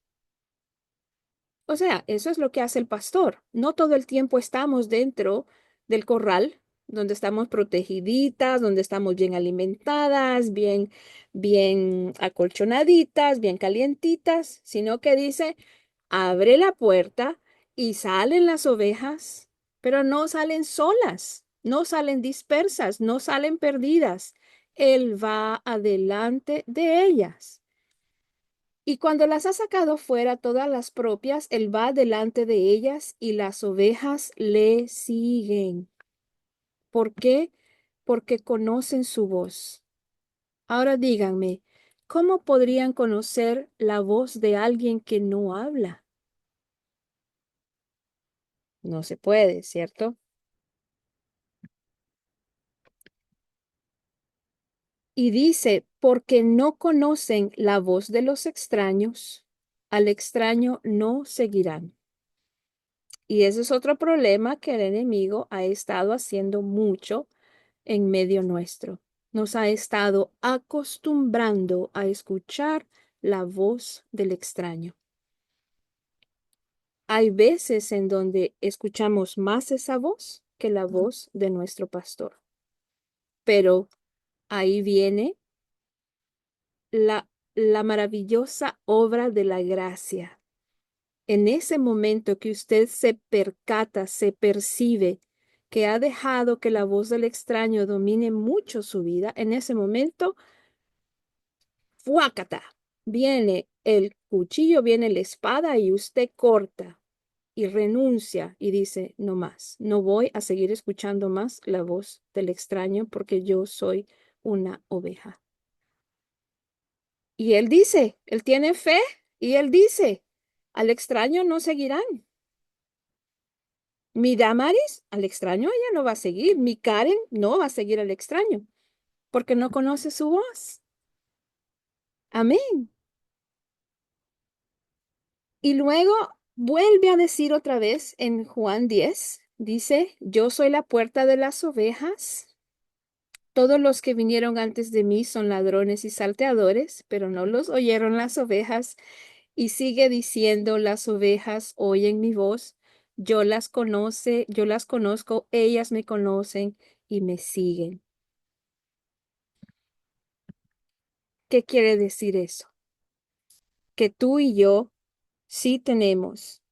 O sea, eso es lo que hace el pastor. No todo el tiempo estamos dentro del corral, donde estamos protegiditas, donde estamos bien alimentadas, bien acolchonaditas, bien calientitas, sino que dice, abre la puerta y salen las ovejas, pero no salen solas, no salen dispersas, no salen perdidas. Él va adelante de ellas. Y cuando las ha sacado fuera todas las propias, él va delante de ellas y las ovejas le siguen. ¿Por qué? Porque conocen su voz. Ahora díganme, ¿cómo podrían conocer la voz de alguien que no habla? No se puede, ¿cierto? Y dice, porque no conocen la voz de los extraños, al extraño no seguirán. Y ese es otro problema que el enemigo ha estado haciendo mucho en medio nuestro. Nos ha estado acostumbrando a escuchar la voz del extraño. Hay veces en donde escuchamos más esa voz que la voz de nuestro pastor. Pero ahí viene la maravillosa obra de la gracia. En ese momento que usted se percata, se percibe que ha dejado que la voz del extraño domine mucho su vida, en ese momento, ¡fuácata! Viene el cuchillo, viene la espada y usted corta y renuncia y dice, no más, no voy a seguir escuchando más la voz del extraño porque yo soy una oveja. Y él dice, él tiene fe y él dice, al extraño no seguirán. Mi Damaris al extraño, ella no va a seguir. Mi Karen no va a seguir al extraño, porque no conoce su voz. Amén. Y luego vuelve a decir otra vez en Juan 10, dice, yo soy la puerta de las ovejas. Todos los que vinieron antes de mí son ladrones y salteadores, pero no los oyeron las ovejas. Y sigue diciendo, las ovejas oyen mi voz, yo las conozco, ellas me conocen y me siguen. ¿Qué quiere decir eso? Que tú y yo sí tenemos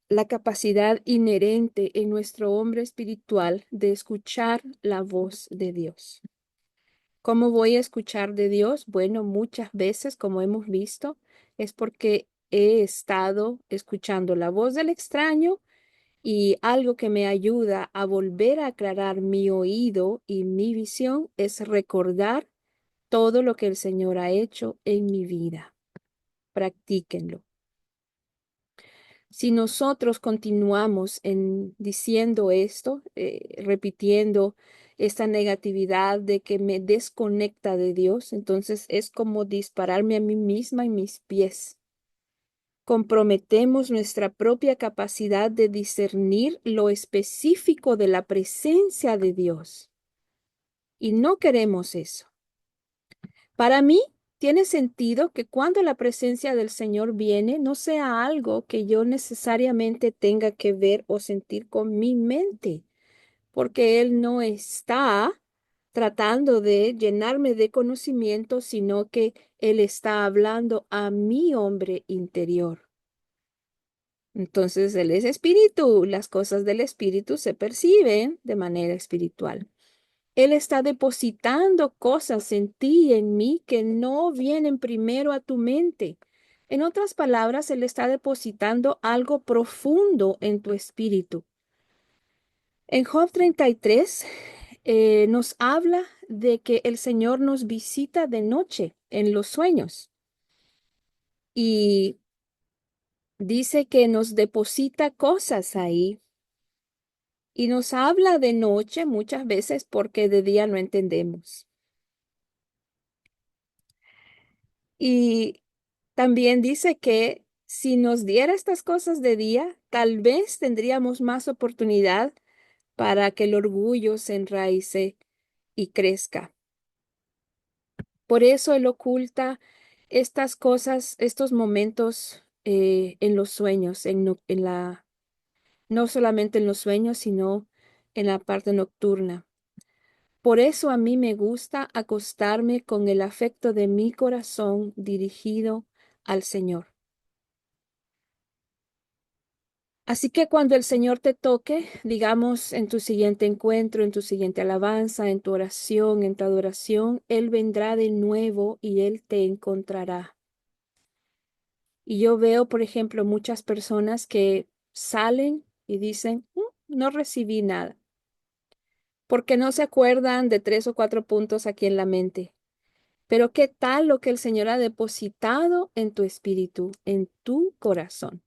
la capacidad inherente en nuestro hombre espiritual de escuchar la voz de Dios. ¿Cómo voy a escuchar de Dios? Bueno, muchas veces, como hemos visto, es porque he estado escuchando la voz del extraño y algo que me ayuda a volver a aclarar mi oído y mi visión es recordar todo lo que el Señor ha hecho en mi vida. Practíquenlo. Si nosotros continuamos en diciendo esto, repitiendo esta negatividad de que me desconecta de Dios, entonces es como dispararme a mí misma en mis pies. Comprometemos nuestra propia capacidad de discernir lo específico de la presencia de Dios. Y no queremos eso. Para mí, tiene sentido que cuando la presencia del Señor viene, no sea algo que yo necesariamente tenga que ver o sentir con mi mente, porque Él no está tratando de llenarme de conocimiento, sino que Él está hablando a mi hombre interior. Entonces, Él es espíritu, las cosas del espíritu se perciben de manera espiritual. Él está depositando cosas en ti y en mí que no vienen primero a tu mente. En otras palabras, Él está depositando algo profundo en tu espíritu. En Job 33 nos habla de que el Señor nos visita de noche en los sueños y dice que nos deposita cosas ahí y nos habla de noche muchas veces porque de día no entendemos. Y también dice que si nos diera estas cosas de día, tal vez tendríamos más oportunidad para que el orgullo se enraice y crezca. Por eso Él oculta estas cosas, estos momentos en los sueños, no solamente en los sueños, sino en la parte nocturna. Por eso a mí me gusta acostarme con el afecto de mi corazón dirigido al Señor. Así que cuando el Señor te toque, digamos, en tu siguiente encuentro, en tu siguiente alabanza, en tu oración, en tu adoración, Él vendrá de nuevo y Él te encontrará. Y yo veo, por ejemplo, muchas personas que salen y dicen, no recibí nada, porque no se acuerdan de 3 o 4 puntos aquí en la mente. Pero ¿qué tal lo que el Señor ha depositado en tu espíritu, en tu corazón?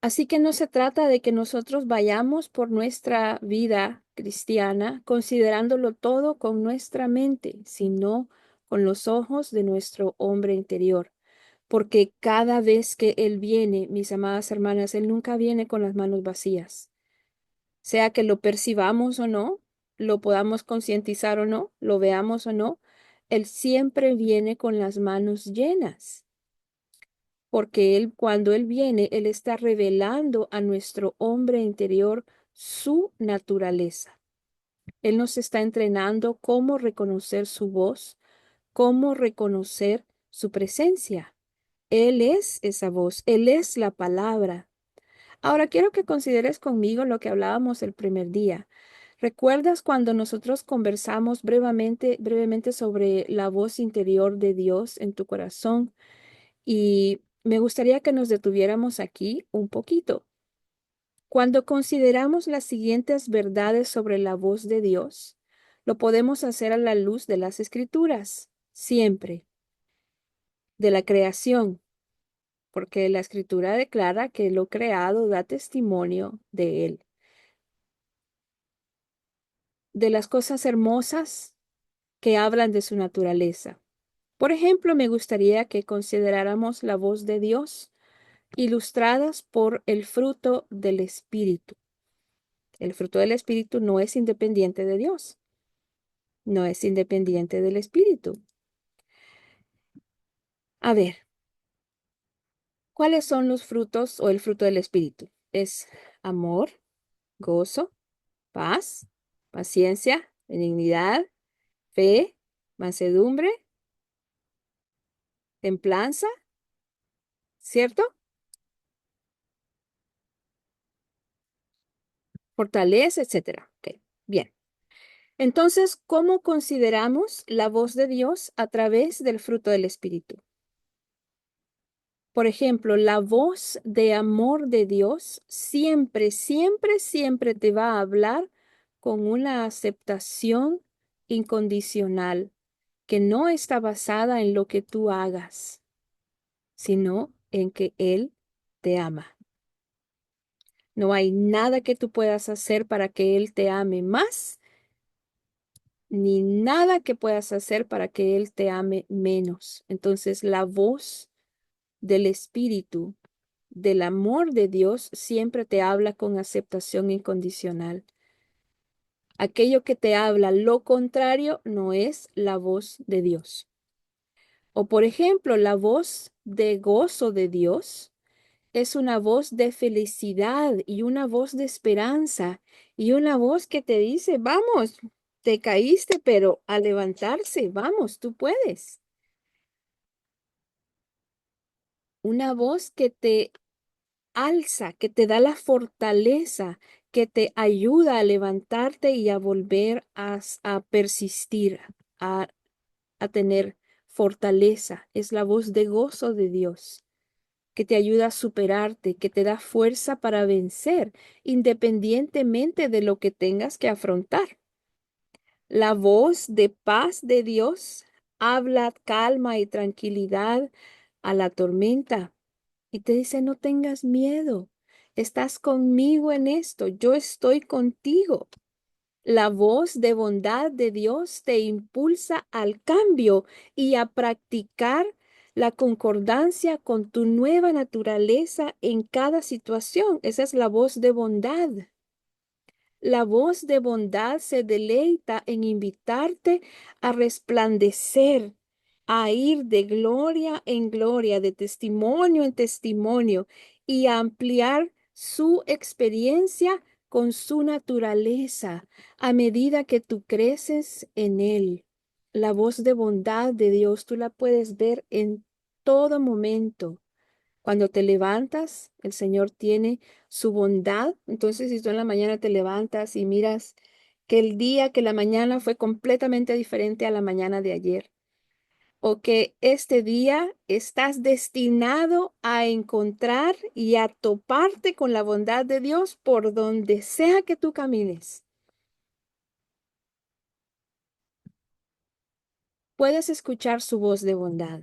Así que no se trata de que nosotros vayamos por nuestra vida cristiana considerándolo todo con nuestra mente, sino con los ojos de nuestro hombre interior. Porque cada vez que Él viene, mis amadas hermanas, Él nunca viene con las manos vacías. Sea que lo percibamos o no, lo podamos concientizar o no, lo veamos o no, Él siempre viene con las manos llenas porque cuando Él viene, Él está revelando a nuestro hombre interior su naturaleza. Él nos está entrenando cómo reconocer su voz, cómo reconocer su presencia. Él es esa voz, Él es la palabra. Ahora quiero que consideres conmigo lo que hablábamos el primer día. ¿Recuerdas cuando nosotros conversamos brevemente sobre la voz interior de Dios en tu corazón? Y me gustaría que nos detuviéramos aquí un poquito. Cuando consideramos las siguientes verdades sobre la voz de Dios, lo podemos hacer a la luz de las Escrituras, siempre, de la creación, porque la Escritura declara que lo creado da testimonio de Él. De las cosas hermosas que hablan de su naturaleza. Por ejemplo, me gustaría que consideráramos la voz de Dios ilustradas por el fruto del Espíritu. El fruto del Espíritu no es independiente de Dios, no es independiente del Espíritu. A ver, ¿cuáles son los frutos o el fruto del Espíritu? Es amor, gozo, paz, paciencia, benignidad, fe, mansedumbre, templanza, ¿cierto? Fortaleza, etcétera. Ok, bien. Entonces, ¿cómo consideramos la voz de Dios a través del fruto del Espíritu? Por ejemplo, la voz de amor de Dios siempre, siempre, siempre te va a hablar con una aceptación incondicional que no está basada en lo que tú hagas, sino en que Él te ama. No hay nada que tú puedas hacer para que Él te ame más, ni nada que puedas hacer para que Él te ame menos. Entonces, la voz del Espíritu, del amor de Dios, siempre te habla con aceptación incondicional. Aquello que te habla lo contrario no es la voz de Dios. O por ejemplo, la voz de gozo de Dios es una voz de felicidad y una voz de esperanza y una voz que te dice, vamos, te caíste, pero a levantarse, vamos, tú puedes. Una voz que te alza, que te da la fortaleza, que te ayuda a levantarte y a volver a persistir, a, a tener fortaleza. Es la voz de gozo de Dios, que te ayuda a superarte, que te da fuerza para vencer, independientemente de lo que tengas que afrontar. La voz de paz de Dios habla calma y tranquilidad a la tormenta y te dice, no tengas miedo, estás conmigo en esto, yo estoy contigo. La voz de bondad de Dios te impulsa al cambio y a practicar la concordancia con tu nueva naturaleza en cada situación. Esa es la voz de bondad. La voz de bondad se deleita en invitarte a resplandecer, a ir de gloria en gloria, de testimonio en testimonio y a ampliar su experiencia con su naturaleza a medida que tú creces en él. La voz de bondad de Dios tú la puedes ver en todo momento. Cuando te levantas, el Señor tiene su bondad. Entonces, si tú en la mañana te levantas y miras que el día, que la mañana fue completamente diferente a la mañana de ayer, o que este día estás destinado a encontrar y a toparte con la bondad de Dios por donde sea que tú camines. Puedes escuchar su voz de bondad.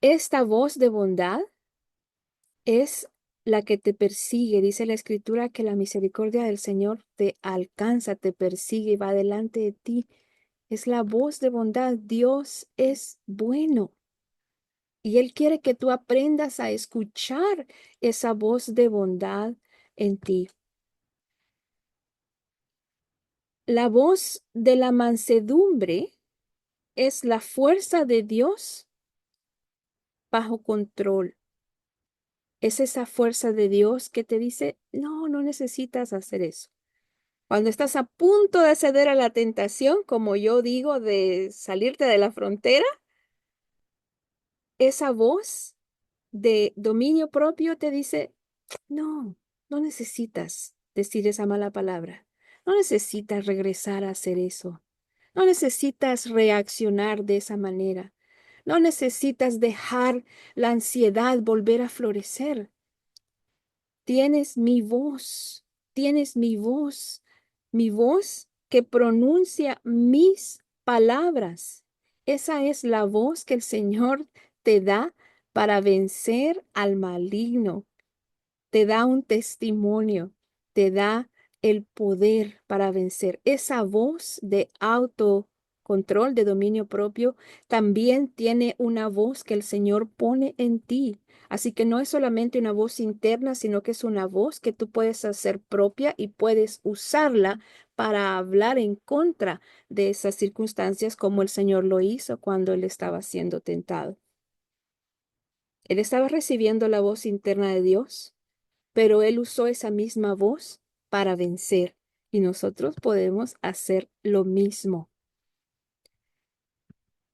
Esta voz de bondad es la que te persigue. Dice la Escritura que la misericordia del Señor te alcanza, te persigue y va delante de ti. Es la voz de bondad. Dios es bueno y Él quiere que tú aprendas a escuchar esa voz de bondad en ti. La voz de la mansedumbre es la fuerza de Dios bajo control. Es esa fuerza de Dios que te dice, no, no necesitas hacer eso. Cuando estás a punto de ceder a la tentación, como yo digo, de salirte de la frontera, esa voz de dominio propio te dice, no, no necesitas decir esa mala palabra. No necesitas regresar a hacer eso. No necesitas reaccionar de esa manera. No necesitas dejar la ansiedad volver a florecer. Tienes mi voz que pronuncia mis palabras. Esa es la voz que el Señor te da para vencer al maligno. Te da un testimonio, te da el poder para vencer. Esa voz de autocontrol, de dominio propio, también tiene una voz que el Señor pone en ti. Así que no es solamente una voz interna, sino que es una voz que tú puedes hacer propia y puedes usarla para hablar en contra de esas circunstancias como el Señor lo hizo cuando él estaba siendo tentado. Él estaba recibiendo la voz interna de Dios, pero él usó esa misma voz para vencer y nosotros podemos hacer lo mismo.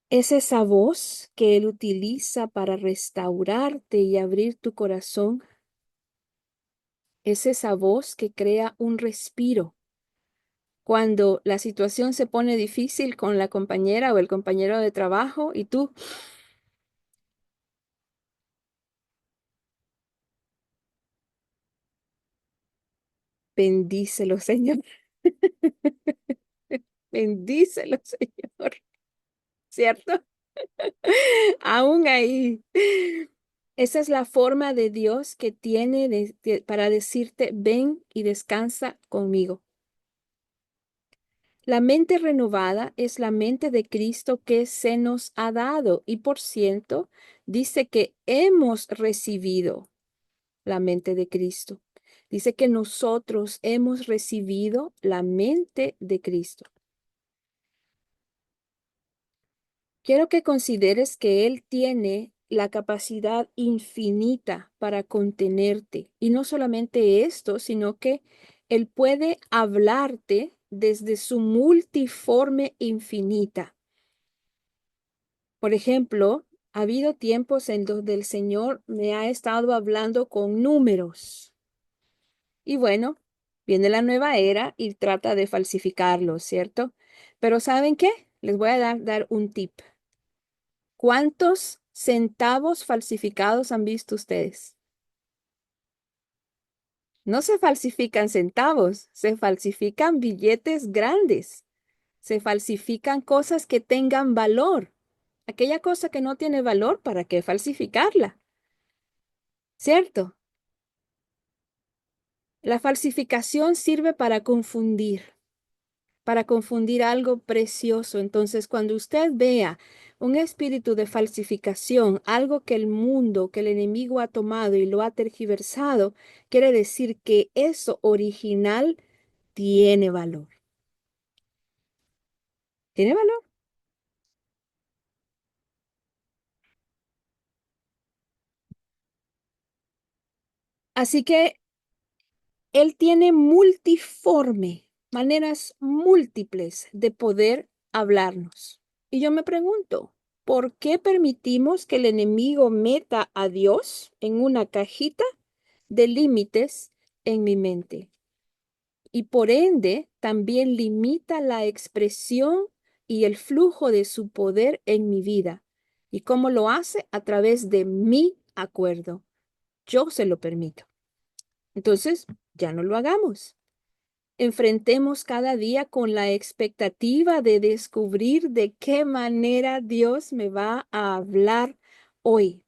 Es esa voz que él utiliza para restaurarte y abrir tu corazón. Es esa voz que crea un respiro. Cuando la situación se pone difícil con la compañera o el compañero de trabajo y tú bendícelo, Señor. Bendícelo, Señor. ¿Cierto? Aún ahí. Esa es la forma de Dios que tiene para decirte, ven y descansa conmigo. La mente renovada es la mente de Cristo que se nos ha dado y por ciento dice que hemos recibido la mente de Cristo. Dice que nosotros hemos recibido la mente de Cristo. Quiero que consideres que Él tiene la capacidad infinita para contenerte. Y no solamente esto, sino que Él puede hablarte desde su multiforme infinita. Por ejemplo, ha habido tiempos en donde el Señor me ha estado hablando con números. Y bueno, viene la nueva era y trata de falsificarlos, ¿cierto? Pero ¿saben qué? Les voy a dar un tip. ¿Cuántos centavos falsificados han visto ustedes? No se falsifican centavos, se falsifican billetes grandes, se falsifican cosas que tengan valor. Aquella cosa que no tiene valor, ¿para qué falsificarla? ¿Cierto? La falsificación sirve para confundir algo precioso. Entonces, cuando usted vea un espíritu de falsificación, algo que el mundo, que el enemigo ha tomado y lo ha tergiversado, quiere decir que eso original tiene valor. ¿Tiene valor? Así que él tiene multiforme, maneras múltiples de poder hablarnos. Y yo me pregunto, ¿por qué permitimos que el enemigo meta a Dios en una cajita de límites en mi mente? Y por ende, también limita la expresión y el flujo de su poder en mi vida. ¿Y cómo lo hace? A través de mi acuerdo. Yo se lo permito. Entonces, ya no lo hagamos. Enfrentemos cada día con la expectativa de descubrir de qué manera Dios me va a hablar hoy.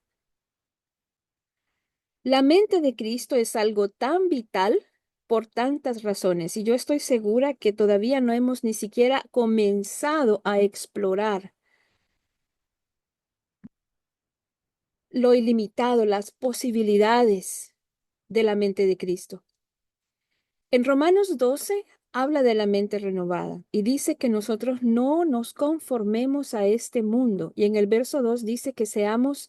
La mente de Cristo es algo tan vital por tantas razones y yo estoy segura que todavía no hemos ni siquiera comenzado a explorar lo ilimitado, las posibilidades de la mente de Cristo. En Romanos 12 habla de la mente renovada y dice que nosotros no nos conformemos a este mundo. Y en el verso 2 dice que seamos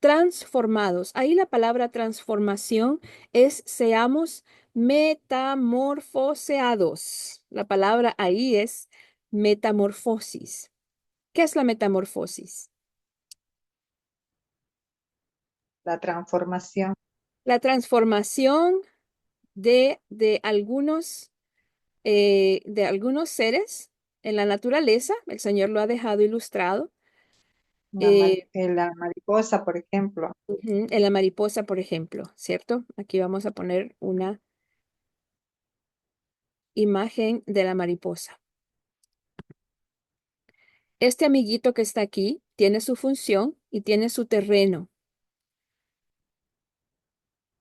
transformados. Ahí la palabra transformación es seamos metamorfoseados. La palabra ahí es metamorfosis. ¿Qué es la metamorfosis? La transformación. La transformación de algunos seres en la naturaleza. El Señor lo ha dejado ilustrado. eh, La mariposa, por ejemplo. en la mariposa, por ejemplo, ¿cierto? Aquí vamos a poner una imagen de la mariposa. Este amiguito que está aquí tiene su función y tiene su terreno.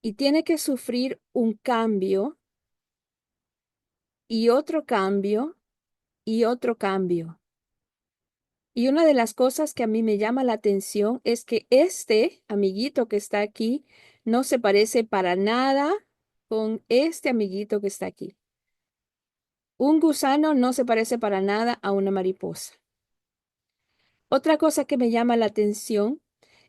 y tiene que sufrir un cambio y otro cambio y otro cambio. Y una de las cosas que a mí me llama la atención es que este amiguito que está aquí no se parece para nada con este amiguito que está aquí. Un gusano no se parece para nada a una mariposa. Otra cosa que me llama la atención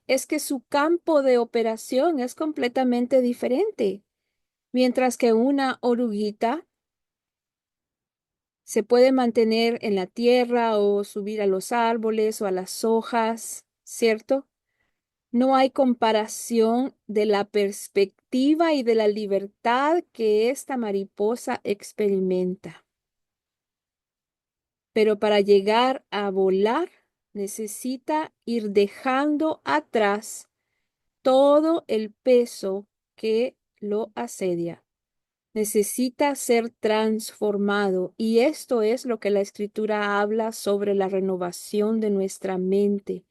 es que su campo de operación es completamente diferente. Mientras que una oruguita se puede mantener en la tierra o subir a los árboles o a las hojas, ¿cierto? No hay comparación de la perspectiva y de la libertad que esta mariposa experimenta. Pero para llegar a volar, necesita ir dejando atrás todo el peso que lo asedia. Necesita ser transformado y esto es lo que la escritura habla sobre la renovación de nuestra mente.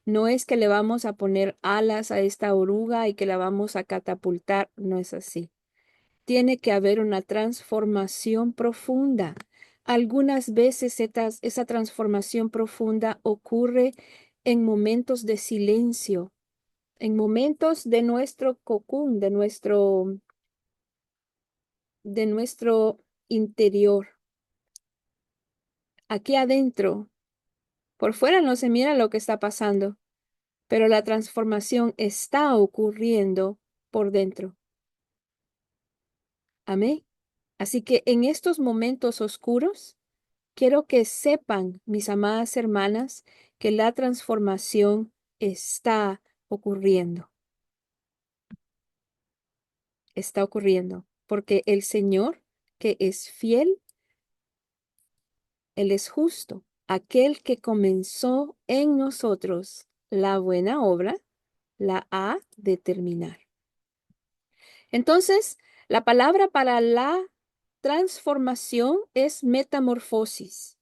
No es que le vamos a poner alas a esta oruga y que la vamos a catapultar, no es así. Tiene que haber una transformación profunda. Algunas veces esa transformación profunda ocurre en momentos de silencio, en momentos de nuestro cocún, de nuestro interior. Aquí adentro, por fuera no se mira lo que está pasando, pero la transformación está ocurriendo por dentro. Amén. Así que en estos momentos oscuros, quiero que sepan, mis amadas hermanas, que la transformación está ocurriendo, porque el Señor, que es fiel, Él es justo, aquel que comenzó en nosotros la buena obra, la ha de terminar. Entonces, la palabra para la transformación es metamorfosis.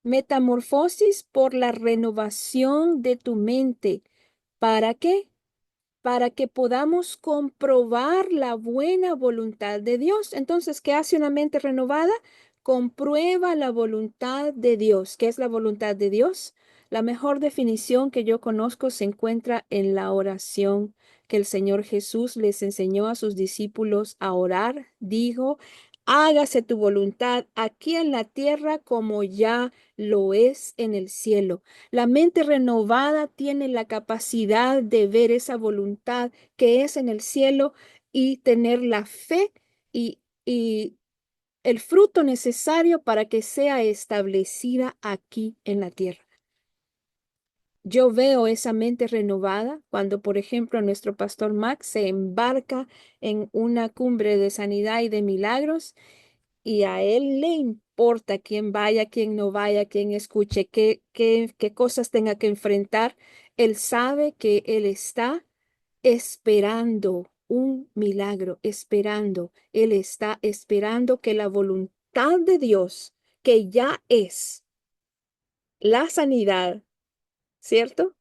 Metamorfosis por la renovación de tu mente. ¿Para qué? Para que podamos comprobar la buena voluntad de Dios. Entonces, ¿qué hace una mente renovada? Comprueba la voluntad de Dios. ¿Qué es la voluntad de Dios? La mejor definición que yo conozco se encuentra en la oración que el Señor Jesús les enseñó a sus discípulos a orar. Dijo, hágase tu voluntad aquí en la tierra como ya lo es en el cielo. La mente renovada tiene la capacidad de ver esa voluntad que es en el cielo y tener la fe y el fruto necesario para que sea establecida aquí en la tierra. Yo veo esa mente renovada cuando, por ejemplo, nuestro pastor Max se embarca en una cumbre de sanidad y de milagros y a él le importa quién vaya, quién no vaya, quién escuche, qué cosas tenga que enfrentar. Él sabe que él está esperando un milagro, esperando. Él está esperando que la voluntad de Dios, que ya es la sanidad, ¿cierto?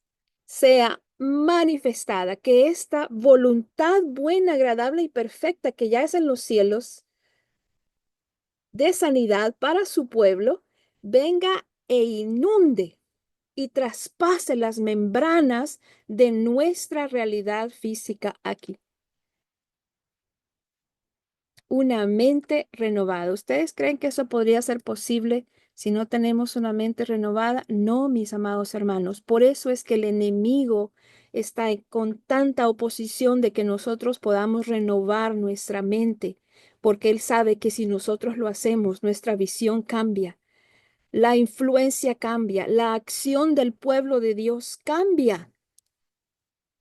Sea manifestada, que esta voluntad buena, agradable y perfecta que ya es en los cielos, de sanidad para su pueblo, venga e inunde y traspase las membranas de nuestra realidad física aquí. Una mente renovada. ¿Ustedes creen que eso podría ser posible si no tenemos una mente renovada? No, mis amados hermanos. Por eso es que el enemigo está con tanta oposición de que nosotros podamos renovar nuestra mente, porque él sabe que si nosotros lo hacemos, nuestra visión cambia, la influencia cambia, la acción del pueblo de Dios cambia.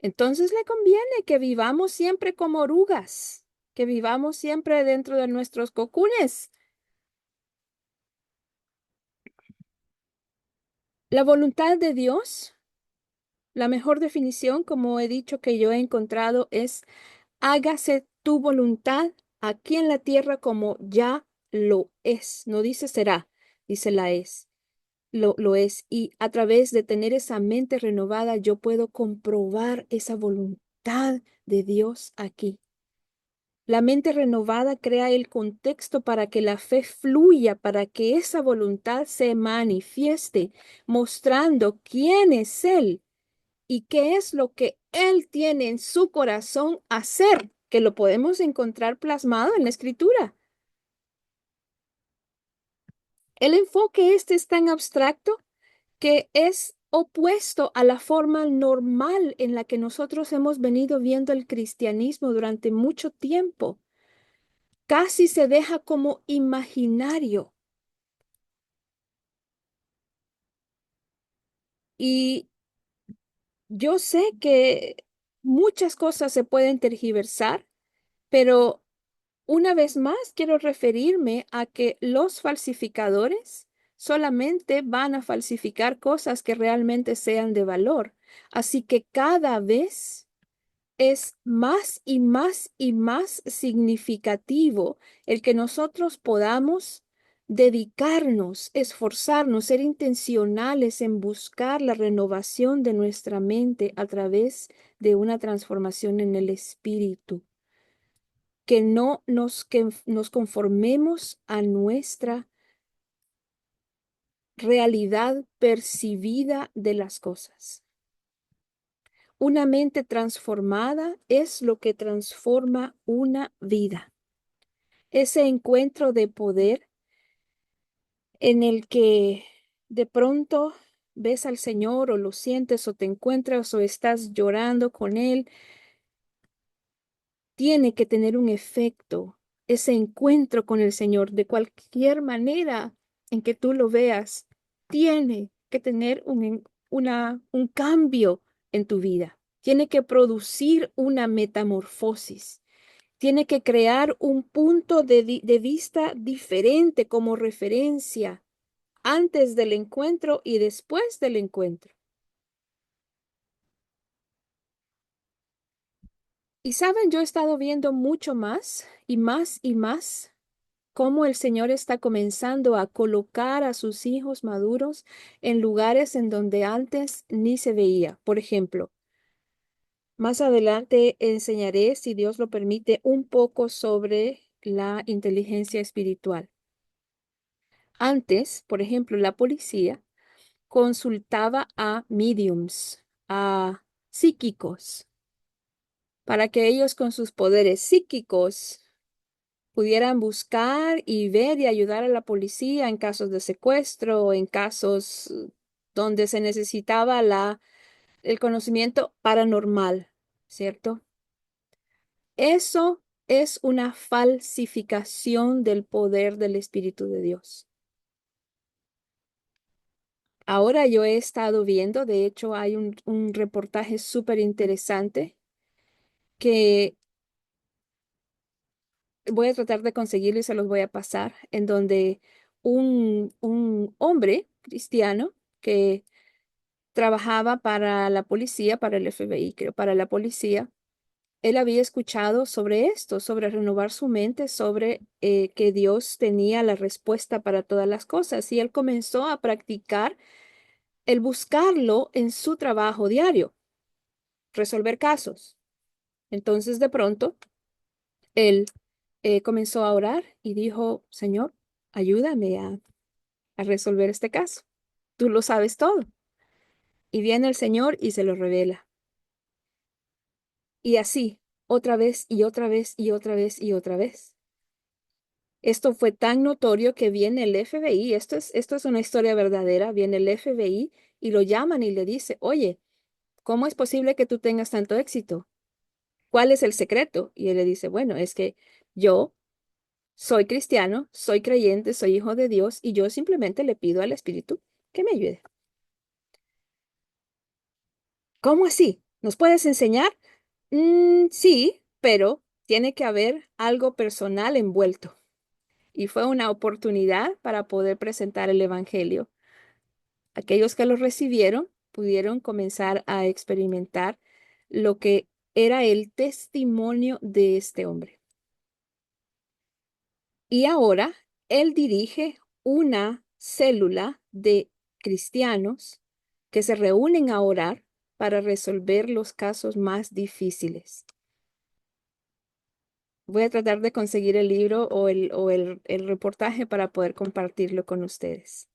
Entonces le conviene que vivamos siempre como orugas, que vivamos siempre dentro de nuestros cocunes. La voluntad de Dios, la mejor definición, como he dicho que yo he encontrado, es hágase tu voluntad aquí en la tierra como ya lo es. No dice será, dice la es. Lo es. Y a través de tener esa mente renovada, yo puedo comprobar esa voluntad de Dios aquí. La mente renovada crea el contexto para que la fe fluya, para que esa voluntad se manifieste, mostrando quién es Él y qué es lo que Él tiene en su corazón hacer, que lo podemos encontrar plasmado en la Escritura. El enfoque este es tan abstracto que es opuesto a la forma normal en la que nosotros hemos venido viendo el cristianismo durante mucho tiempo. Casi se deja como imaginario. Y yo sé que muchas cosas se pueden tergiversar, pero una vez más quiero referirme a que los falsificadores solamente van a falsificar cosas que realmente sean de valor. Así que cada vez es más y más y más significativo el que nosotros podamos dedicarnos, esforzarnos, ser intencionales en buscar la renovación de nuestra mente a través de una transformación en el espíritu, que nos conformemos a nuestra realidad percibida de las cosas. Una mente transformada es lo que transforma una vida. Ese encuentro de poder en el que de pronto ves al Señor o lo sientes o te encuentras o estás llorando con Él, tiene que tener un efecto. Ese encuentro con el Señor, de cualquier manera en que tú lo veas, tiene que tener un cambio en tu vida. Tiene que producir una metamorfosis. Tiene que crear un punto de vista diferente como referencia antes del encuentro y después del encuentro. Y saben, yo he estado viendo mucho más y más y más cómo el Señor está comenzando a colocar a sus hijos maduros en lugares en donde antes ni se veía. Por ejemplo, más adelante enseñaré, si Dios lo permite, un poco sobre la inteligencia espiritual. Antes, por ejemplo, la policía consultaba a mediums, a psíquicos, para que ellos con sus poderes psíquicos pudieran buscar y ver y ayudar a la policía en casos de secuestro o en casos donde se necesitaba el conocimiento paranormal, ¿cierto? Eso es una falsificación del poder del Espíritu de Dios. Ahora yo he estado viendo, de hecho hay un reportaje súper interesante que voy a tratar de conseguirlo y se los voy a pasar, en donde un hombre cristiano que trabajaba para la policía, para el FBI, creo, para la policía, él había escuchado sobre esto, sobre renovar su mente, sobre que Dios tenía la respuesta para todas las cosas, y él comenzó a practicar el buscarlo en su trabajo diario, resolver casos. Entonces, de pronto, él comenzó a orar y dijo, Señor, ayúdame a resolver este caso. Tú lo sabes todo. Y viene el Señor y se lo revela. Y así, otra vez y otra vez y otra vez y otra vez. Esto fue tan notorio que viene el FBI, esto es una historia verdadera, viene el FBI y lo llaman y le dice, oye, ¿cómo es posible que tú tengas tanto éxito? ¿Cuál es el secreto? Y él le dice, bueno, es que yo soy cristiano, soy creyente, soy hijo de Dios y yo simplemente le pido al Espíritu que me ayude. ¿Cómo así? ¿Nos puedes enseñar? Sí, pero tiene que haber algo personal envuelto. Y fue una oportunidad para poder presentar el Evangelio. Aquellos que lo recibieron pudieron comenzar a experimentar lo que era el testimonio de este hombre. Y ahora él dirige una célula de cristianos que se reúnen a orar para resolver los casos más difíciles. Voy a tratar de conseguir el libro o el reportaje para poder compartirlo con ustedes.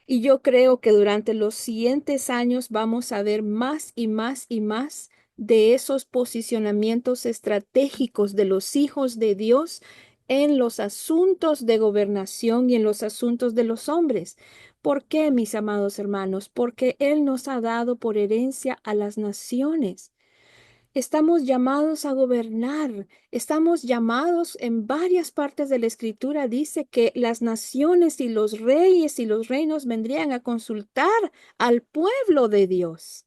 Y yo creo que durante los siguientes años vamos a ver más y más y más de esos posicionamientos estratégicos de los hijos de Dios en los asuntos de gobernación y en los asuntos de los hombres. ¿Por qué, mis amados hermanos? Porque Él nos ha dado por herencia a las naciones. Estamos llamados a gobernar, estamos llamados en varias partes de la escritura, dice que las naciones y los reyes y los reinos vendrían a consultar al pueblo de Dios.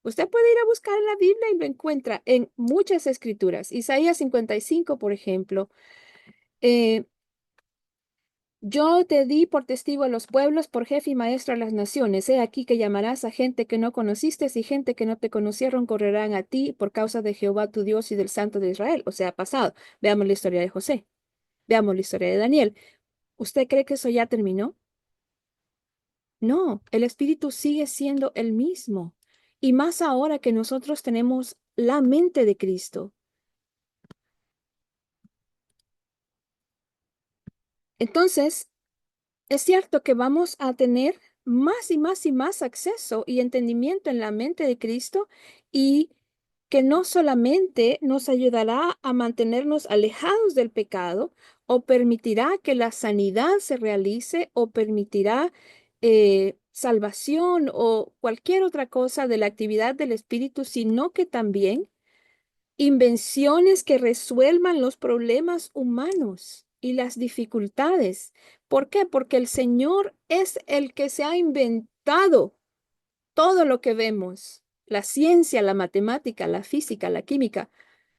Usted puede ir a buscar en la Biblia y lo encuentra en muchas escrituras. Isaías 55, por ejemplo. eh, Yo te di por testigo a los pueblos, por jefe y maestro a las naciones. He aquí que llamarás a gente que no conociste y gente que no te conocieron correrán a ti por causa de Jehová tu Dios y del Santo de Israel. O sea, pasado. Veamos la historia de José. Veamos la historia de Daniel. ¿Usted cree que eso ya terminó? No, el Espíritu sigue siendo el mismo. Y más ahora que nosotros tenemos la mente de Cristo. Entonces, es cierto que vamos a tener más y más y más acceso y entendimiento en la mente de Cristo y que no solamente nos ayudará a mantenernos alejados del pecado o permitirá que la sanidad se realice o permitirá salvación o cualquier otra cosa de la actividad del Espíritu, sino que también invenciones que resuelvan los problemas humanos y las dificultades. ¿Por qué? Porque el Señor es el que se ha inventado todo lo que vemos, la ciencia, la matemática, la física, la química.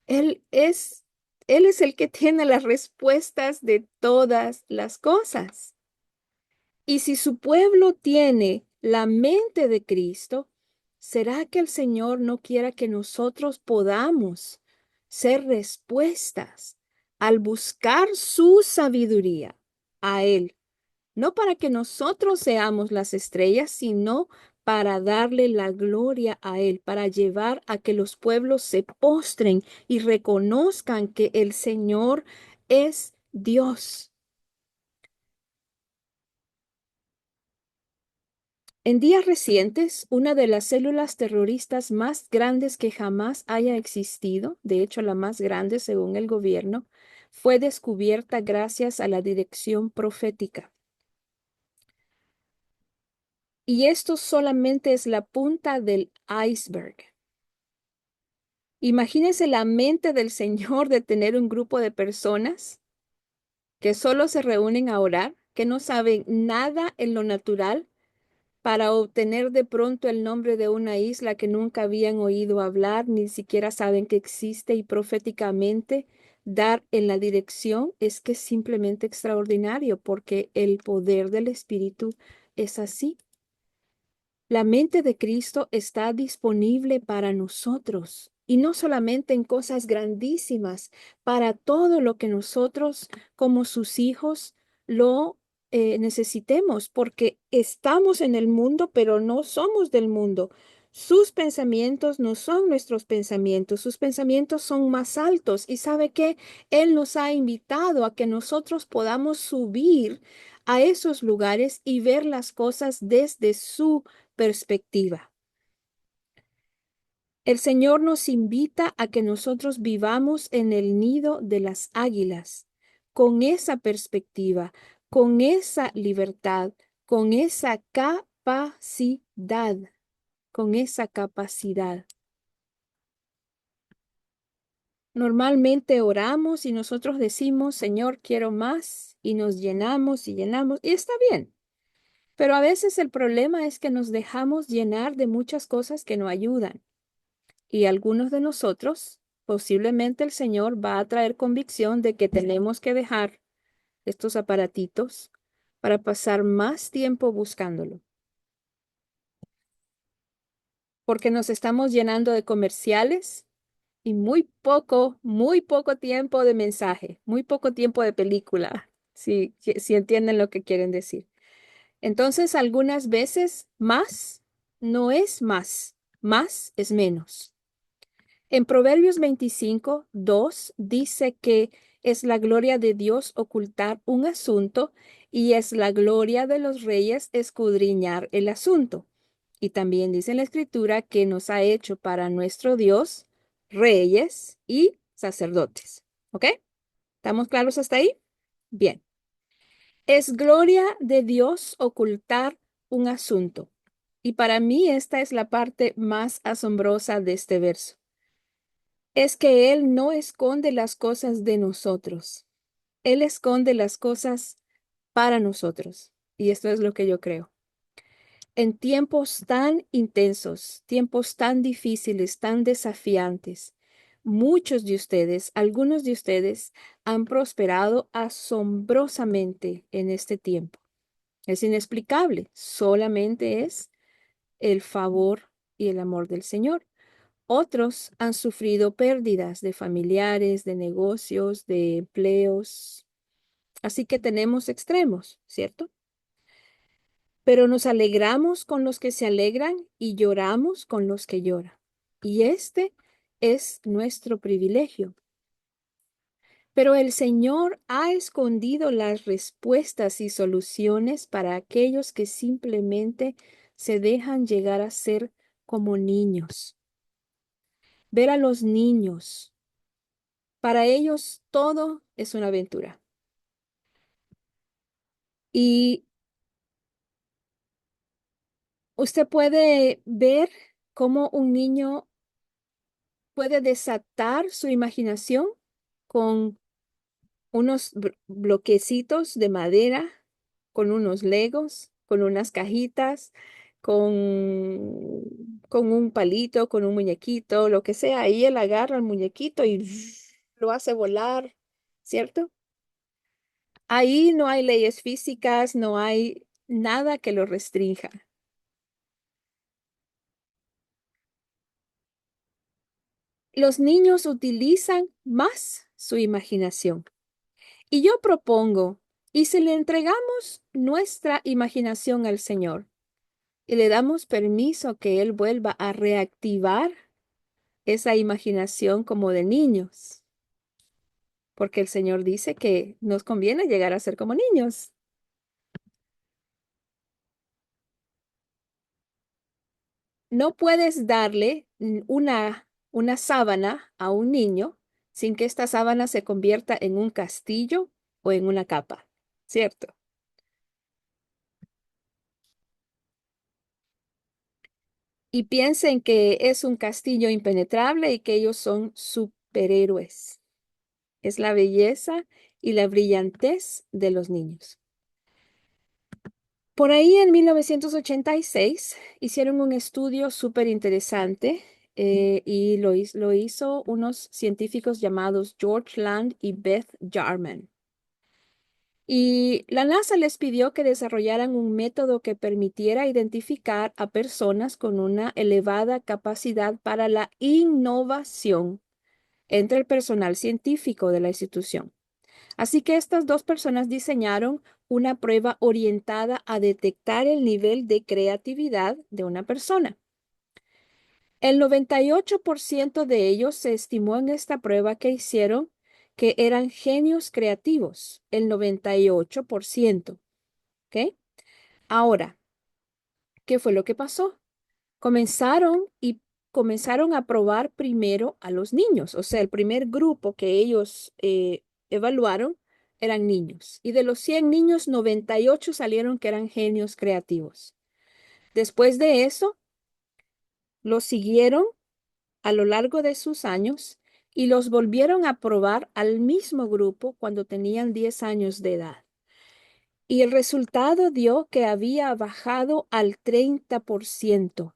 Él es, Él es el que tiene las respuestas de todas las cosas. Y si su pueblo tiene la mente de Cristo, ¿será que el Señor no quiera que nosotros podamos ser respuestas al buscar su sabiduría a Él? No para que nosotros seamos las estrellas, sino para darle la gloria a Él, para llevar a que los pueblos se postren y reconozcan que el Señor es Dios. En días recientes, una de las células terroristas más grandes que jamás haya existido, de hecho la más grande según el gobierno, fue descubierta gracias a la dirección profética. Y esto solamente es la punta del iceberg. Imagínense la mente del Señor de tener un grupo de personas que solo se reúnen a orar, que no saben nada en lo natural para obtener de pronto el nombre de una isla que nunca habían oído hablar, ni siquiera saben que existe y proféticamente dar en la dirección es que es simplemente extraordinario porque el poder del Espíritu es así. La mente de Cristo está disponible para nosotros y no solamente en cosas grandísimas, para todo lo que nosotros como sus hijos lo necesitemos, porque estamos en el mundo, pero no somos del mundo. Sus pensamientos no son nuestros pensamientos, sus pensamientos son más altos y sabe que Él nos ha invitado a que nosotros podamos subir a esos lugares y ver las cosas desde su perspectiva. El Señor nos invita a que nosotros vivamos en el nido de las águilas, con esa perspectiva, con esa libertad, con esa capacidad, con esa capacidad. Normalmente oramos y nosotros decimos, Señor, quiero más, y nos llenamos y llenamos, y está bien. Pero a veces el problema es que nos dejamos llenar de muchas cosas que no ayudan. Y algunos de nosotros, posiblemente el Señor va a traer convicción de que tenemos que dejar estos aparatitos para pasar más tiempo buscándolo. Porque nos estamos llenando de comerciales y muy poco tiempo de mensaje, muy poco tiempo de película, si entienden lo que quieren decir. Entonces, algunas veces más no es más es menos. En Proverbios 25:2 dice que es la gloria de Dios ocultar un asunto y es la gloria de los reyes escudriñar el asunto. Y también dice en la escritura que nos ha hecho para nuestro Dios reyes y sacerdotes. ¿Ok? ¿Estamos claros hasta ahí? Bien. Es gloria de Dios ocultar un asunto. Y para mí esta es la parte más asombrosa de este verso. Es que Él no esconde las cosas de nosotros. Él esconde las cosas para nosotros. Y esto es lo que yo creo. En tiempos tan intensos, tiempos tan difíciles, tan desafiantes, muchos de ustedes, algunos de ustedes han prosperado asombrosamente en este tiempo. Es inexplicable, solamente es el favor y el amor del Señor. Otros han sufrido pérdidas de familiares, de negocios, de empleos. Así que tenemos extremos, ¿cierto? Pero nos alegramos con los que se alegran y lloramos con los que lloran. Y este es nuestro privilegio. Pero el Señor ha escondido las respuestas y soluciones para aquellos que simplemente se dejan llegar a ser como niños. Ver a los niños. Para ellos todo es una aventura. Y usted puede ver cómo un niño puede desatar su imaginación con unos bloquecitos de madera, con unos legos, con unas cajitas, con un palito, con un muñequito, lo que sea. Ahí él agarra el muñequito y lo hace volar, ¿cierto? Ahí no hay leyes físicas, no hay nada que lo restrinja. Los niños utilizan más su imaginación. Y yo propongo, y si le entregamos nuestra imaginación al Señor y le damos permiso que Él vuelva a reactivar esa imaginación como de niños, porque el Señor dice que nos conviene llegar a ser como niños. No puedes darle una sábana a un niño sin que esta sábana se convierta en un castillo o en una capa, ¿cierto? Y piensen que es un castillo impenetrable y que ellos son superhéroes. Es la belleza y la brillantez de los niños. Por ahí en 1986 hicieron un estudio súper interesante y lo hizo unos científicos llamados George Land y Beth Jarman. Y la NASA les pidió que desarrollaran un método que permitiera identificar a personas con una elevada capacidad para la innovación entre el personal científico de la institución. Así que estas dos personas diseñaron una prueba orientada a detectar el nivel de creatividad de una persona. El 98% de ellos se estimó en esta prueba que hicieron que eran genios creativos, el 98%. ¿Ok? Ahora, ¿qué fue lo que pasó? Comenzaron y comenzaron a probar primero a los niños, o sea, el primer grupo que ellos evaluaron eran niños. Y de los 100 niños, 98 salieron que eran genios creativos. Después de eso, los siguieron a lo largo de sus años y los volvieron a probar al mismo grupo cuando tenían 10 años de edad. Y el resultado dio que había bajado al 30%.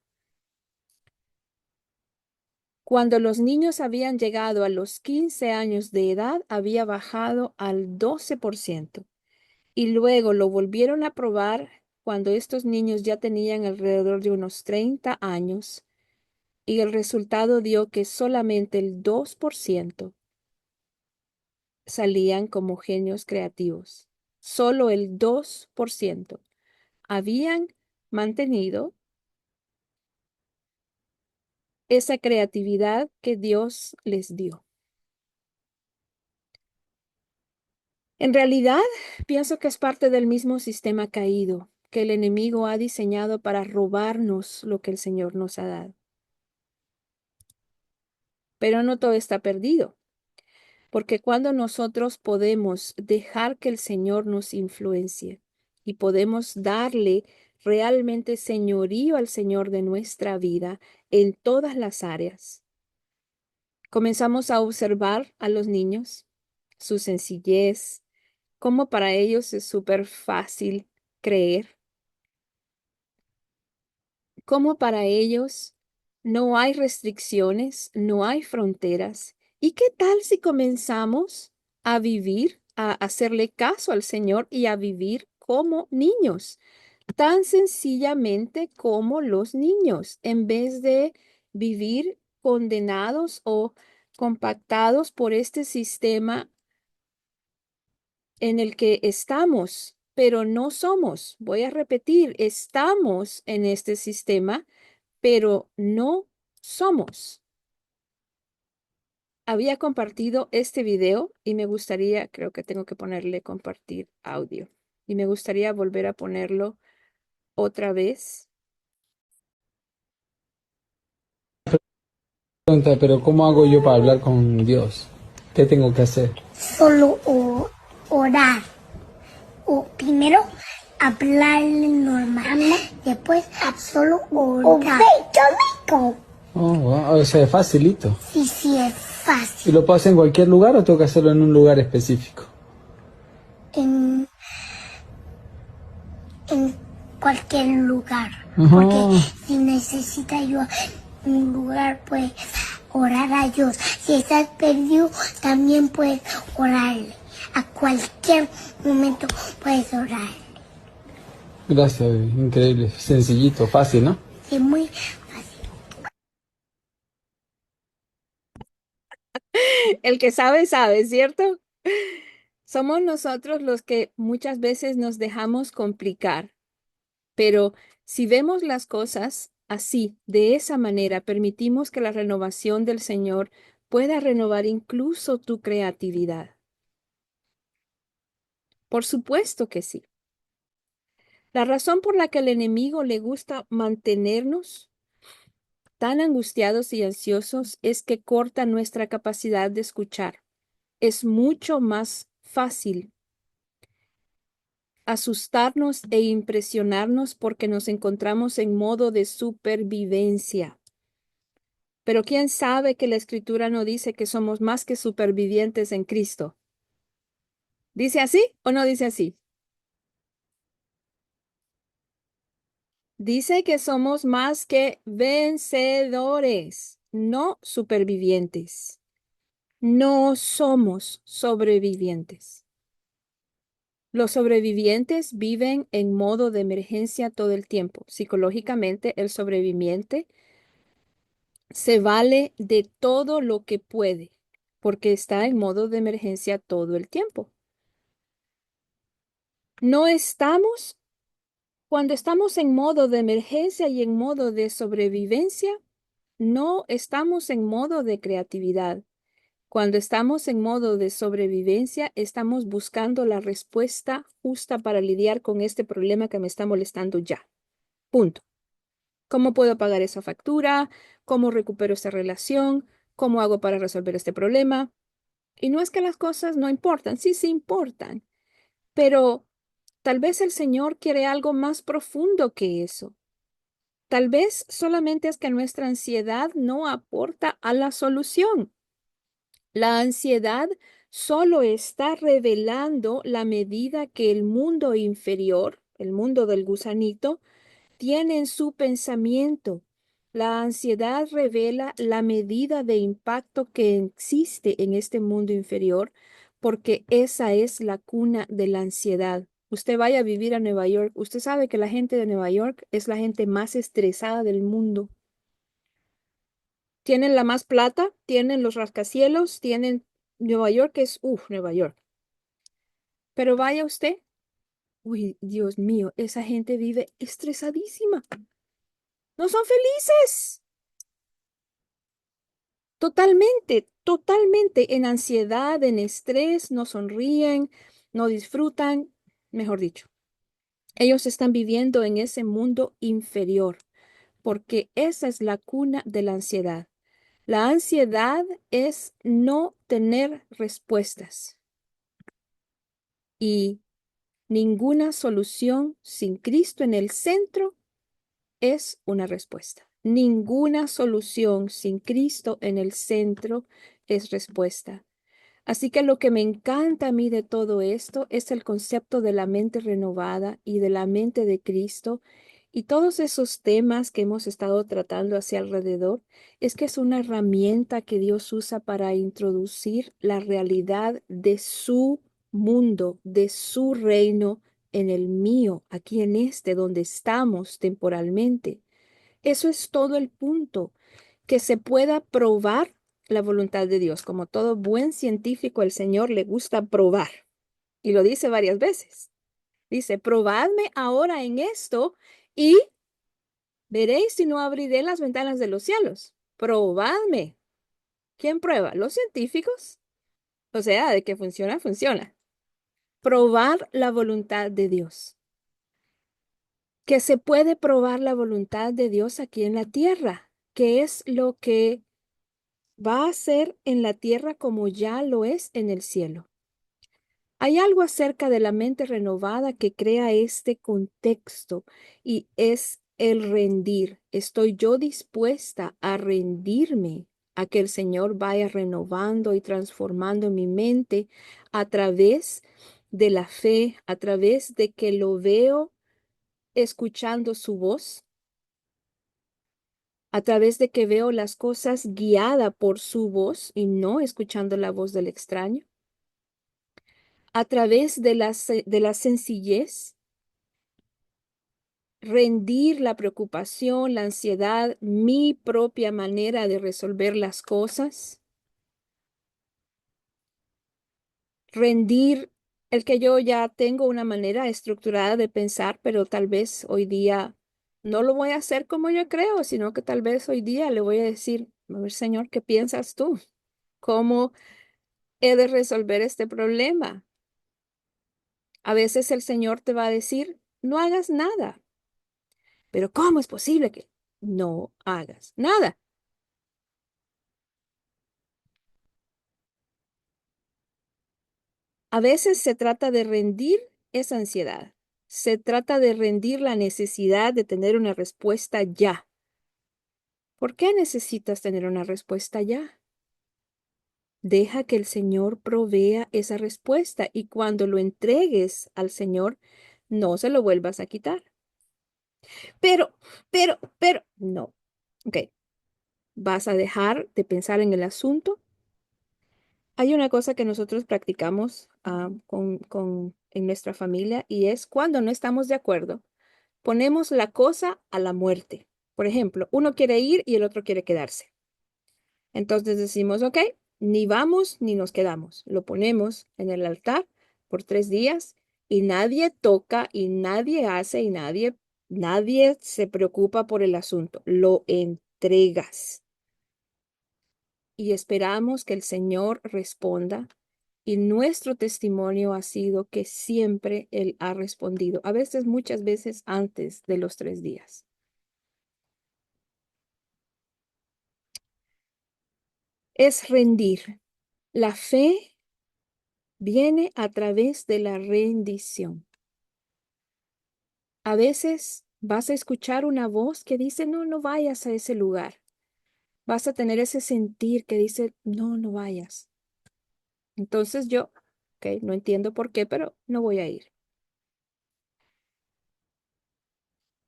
Cuando los niños habían llegado a los 15 años de edad, había bajado al 12%. Y luego lo volvieron a probar cuando estos niños ya tenían alrededor de unos 30 años. Y el resultado dio que solamente el 2% salían como genios creativos. Solo el 2% habían mantenido esa creatividad que Dios les dio. En realidad, pienso que es parte del mismo sistema caído que el enemigo ha diseñado para robarnos lo que el Señor nos ha dado. Pero no todo está perdido, porque cuando nosotros podemos dejar que el Señor nos influencie y podemos darle realmente señorío al Señor de nuestra vida en todas las áreas, comenzamos a observar a los niños, su sencillez, cómo para ellos es súper fácil creer, cómo para ellos no hay restricciones, no hay fronteras. ¿Y qué tal si comenzamos a vivir, a hacerle caso al Señor y a vivir como niños? Tan sencillamente como los niños, en vez de vivir condenados o compactados por este sistema en el que estamos, pero no somos. Voy a repetir, estamos en este sistema, pero no somos. Había compartido este video y me gustaría, creo que tengo que ponerle compartir audio, y me gustaría volver a ponerlo otra vez. Pregunta, pero ¿cómo hago yo para hablar con Dios? ¿Qué tengo que hacer? Solo orar. O primero hablarle normal, después solo orar. Oh, wow, o sea, es facilito. Sí, sí, es ¿Y fácil. lo puedo hacer en cualquier lugar o tengo que hacerlo en un lugar específico? En, en cualquier lugar. Ajá. Porque si necesita ayuda en un lugar, puedes orar a Dios. Si estás perdido, también puedes orarle. A cualquier momento puedes orar. Gracias, baby. Increíble, sencillito, fácil, ¿no? Es muy fácil. El que sabe, sabe, ¿cierto? Somos nosotros los que muchas veces nos dejamos complicar, pero si vemos las cosas así, de esa manera, permitimos que la renovación del Señor pueda renovar incluso tu creatividad. Por supuesto que sí. La razón por la que al enemigo le gusta mantenernos tan angustiados y ansiosos es que corta nuestra capacidad de escuchar. Es mucho más fácil asustarnos e impresionarnos porque nos encontramos en modo de supervivencia. Pero ¿quién sabe que la Escritura no dice que somos más que supervivientes en Cristo? ¿Dice así o no dice así? Dice que somos más que vencedores, no supervivientes. No somos sobrevivientes. Los sobrevivientes viven en modo de emergencia todo el tiempo. Psicológicamente, el sobreviviente se vale de todo lo que puede, porque está en modo de emergencia todo el tiempo. No estamos, cuando estamos en modo de emergencia y en modo de sobrevivencia, no estamos en modo de creatividad. Cuando estamos en modo de sobrevivencia, estamos buscando la respuesta justa para lidiar con este problema que me está molestando ya. Punto. ¿Cómo puedo pagar esa factura? ¿Cómo recupero esta relación? ¿Cómo hago para resolver este problema? Y no es que las cosas no importan, sí, sí importan, pero tal vez el Señor quiere algo más profundo que eso. Tal vez solamente es que nuestra ansiedad no aporta a la solución. La ansiedad solo está revelando la medida que el mundo inferior, el mundo del gusanito, tiene en su pensamiento. La ansiedad revela la medida de impacto que existe en este mundo inferior, porque esa es la cuna de la ansiedad. Usted vaya a vivir a Nueva York, usted sabe que la gente de Nueva York es la gente más estresada del mundo. Tienen la más plata, tienen los rascacielos, tienen Nueva York es, Nueva York. Pero vaya usted, uy, Dios mío, esa gente vive estresadísima. No son felices. Totalmente, totalmente en ansiedad, en estrés, no sonríen, no disfrutan, mejor dicho. Ellos están viviendo en ese mundo inferior, porque esa es la cuna de la ansiedad. La ansiedad es no tener respuestas y ninguna solución sin Cristo en el centro es una respuesta. Ninguna solución sin Cristo en el centro es respuesta. Así que lo que me encanta a mí de todo esto es el concepto de la mente renovada y de la mente de Cristo y todos esos temas que hemos estado tratando hacia alrededor, es que es una herramienta que Dios usa para introducir la realidad de su mundo, de su reino en el mío, aquí en este donde estamos temporalmente. Eso es todo el punto, que se pueda probar la voluntad de Dios. Como todo buen científico, el Señor le gusta probar y lo dice varias veces. Dice, probadme ahora en esto y veréis si no abriré las ventanas de los cielos. Probadme. ¿Quién prueba? Los científicos. O sea, de que funciona, funciona. Probar la voluntad de Dios. Que se puede probar la voluntad de Dios aquí en la tierra, que es lo que va a ser en la tierra como ya lo es en el cielo. Hay algo acerca de la mente renovada que crea este contexto y es el rendir. Estoy yo dispuesta a rendirme a que el Señor vaya renovando y transformando mi mente a través de la fe, a través de que lo veo escuchando su voz, a través de que veo las cosas guiada por su voz y no escuchando la voz del extraño, a través de la sencillez, rendir la preocupación, la ansiedad, mi propia manera de resolver las cosas, rendir el que yo ya tengo una manera estructurada de pensar, pero tal vez hoy día no lo voy a hacer como yo creo, sino que tal vez hoy día le voy a decir, a ver, Señor, ¿qué piensas tú? ¿Cómo he de resolver este problema? A veces el Señor te va a decir, no hagas nada, pero ¿cómo es posible que no hagas nada? A veces se trata de rendir esa ansiedad. Se trata de rendir la necesidad de tener una respuesta ya. ¿Por qué necesitas tener una respuesta ya? Deja que el Señor provea esa respuesta y cuando lo entregues al Señor, no se lo vuelvas a quitar. No. Ok, vas a dejar de pensar en el asunto. Hay una cosa que nosotros practicamos en nuestra familia y es cuando no estamos de acuerdo, ponemos la cosa a la muerte. Por ejemplo, uno quiere ir y el otro quiere quedarse. Entonces decimos, ok, ni vamos ni nos quedamos. Lo ponemos en el altar por 3 días y nadie toca y nadie hace y nadie se preocupa por el asunto. Lo entregas y esperamos que el Señor responda. Y nuestro testimonio ha sido que siempre Él ha respondido, a veces, muchas veces antes de los 3 días. Es rendir. La fe viene a través de la rendición. A veces vas a escuchar una voz que dice, no, no vayas a ese lugar. Vas a tener ese sentir que dice, no, no vayas. Entonces yo, ok, no entiendo por qué, pero no voy a ir.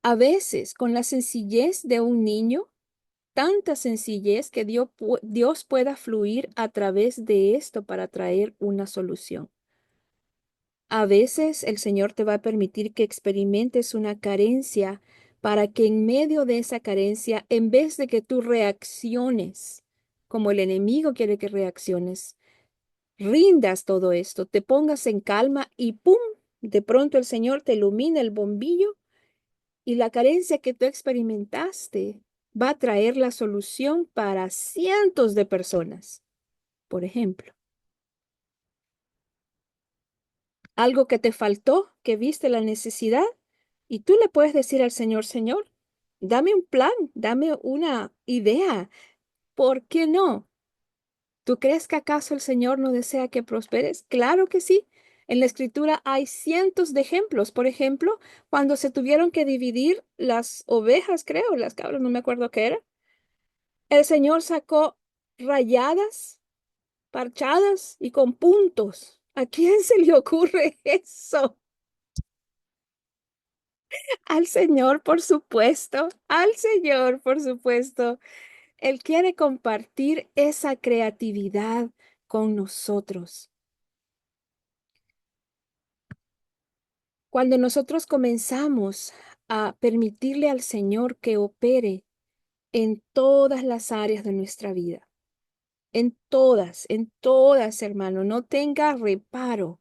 A veces, con la sencillez de un niño, tanta sencillez que Dios pueda fluir a través de esto para traer una solución. A veces el Señor te va a permitir que experimentes una carencia para que en medio de esa carencia, en vez de que tú reacciones como el enemigo quiere que reacciones, rindas todo esto, te pongas en calma y ¡pum! De pronto el Señor te ilumina el bombillo y la carencia que tú experimentaste va a traer la solución para cientos de personas. Por ejemplo, algo que te faltó, que viste la necesidad, y tú le puedes decir al Señor, Señor, dame un plan, dame una idea. ¿Por qué no? ¿Tú crees que acaso el Señor no desea que prosperes? Claro que sí. En la Escritura hay cientos de ejemplos. Por ejemplo, cuando se tuvieron que dividir las ovejas, creo, las cabras, no me acuerdo qué era, el Señor sacó rayadas, parchadas y con puntos. ¿A quién se le ocurre eso? Al Señor, por supuesto. Al Señor, por supuesto. Él quiere compartir esa creatividad con nosotros. Cuando nosotros comenzamos a permitirle al Señor que opere en todas las áreas de nuestra vida, en todas, hermano, no tenga reparo.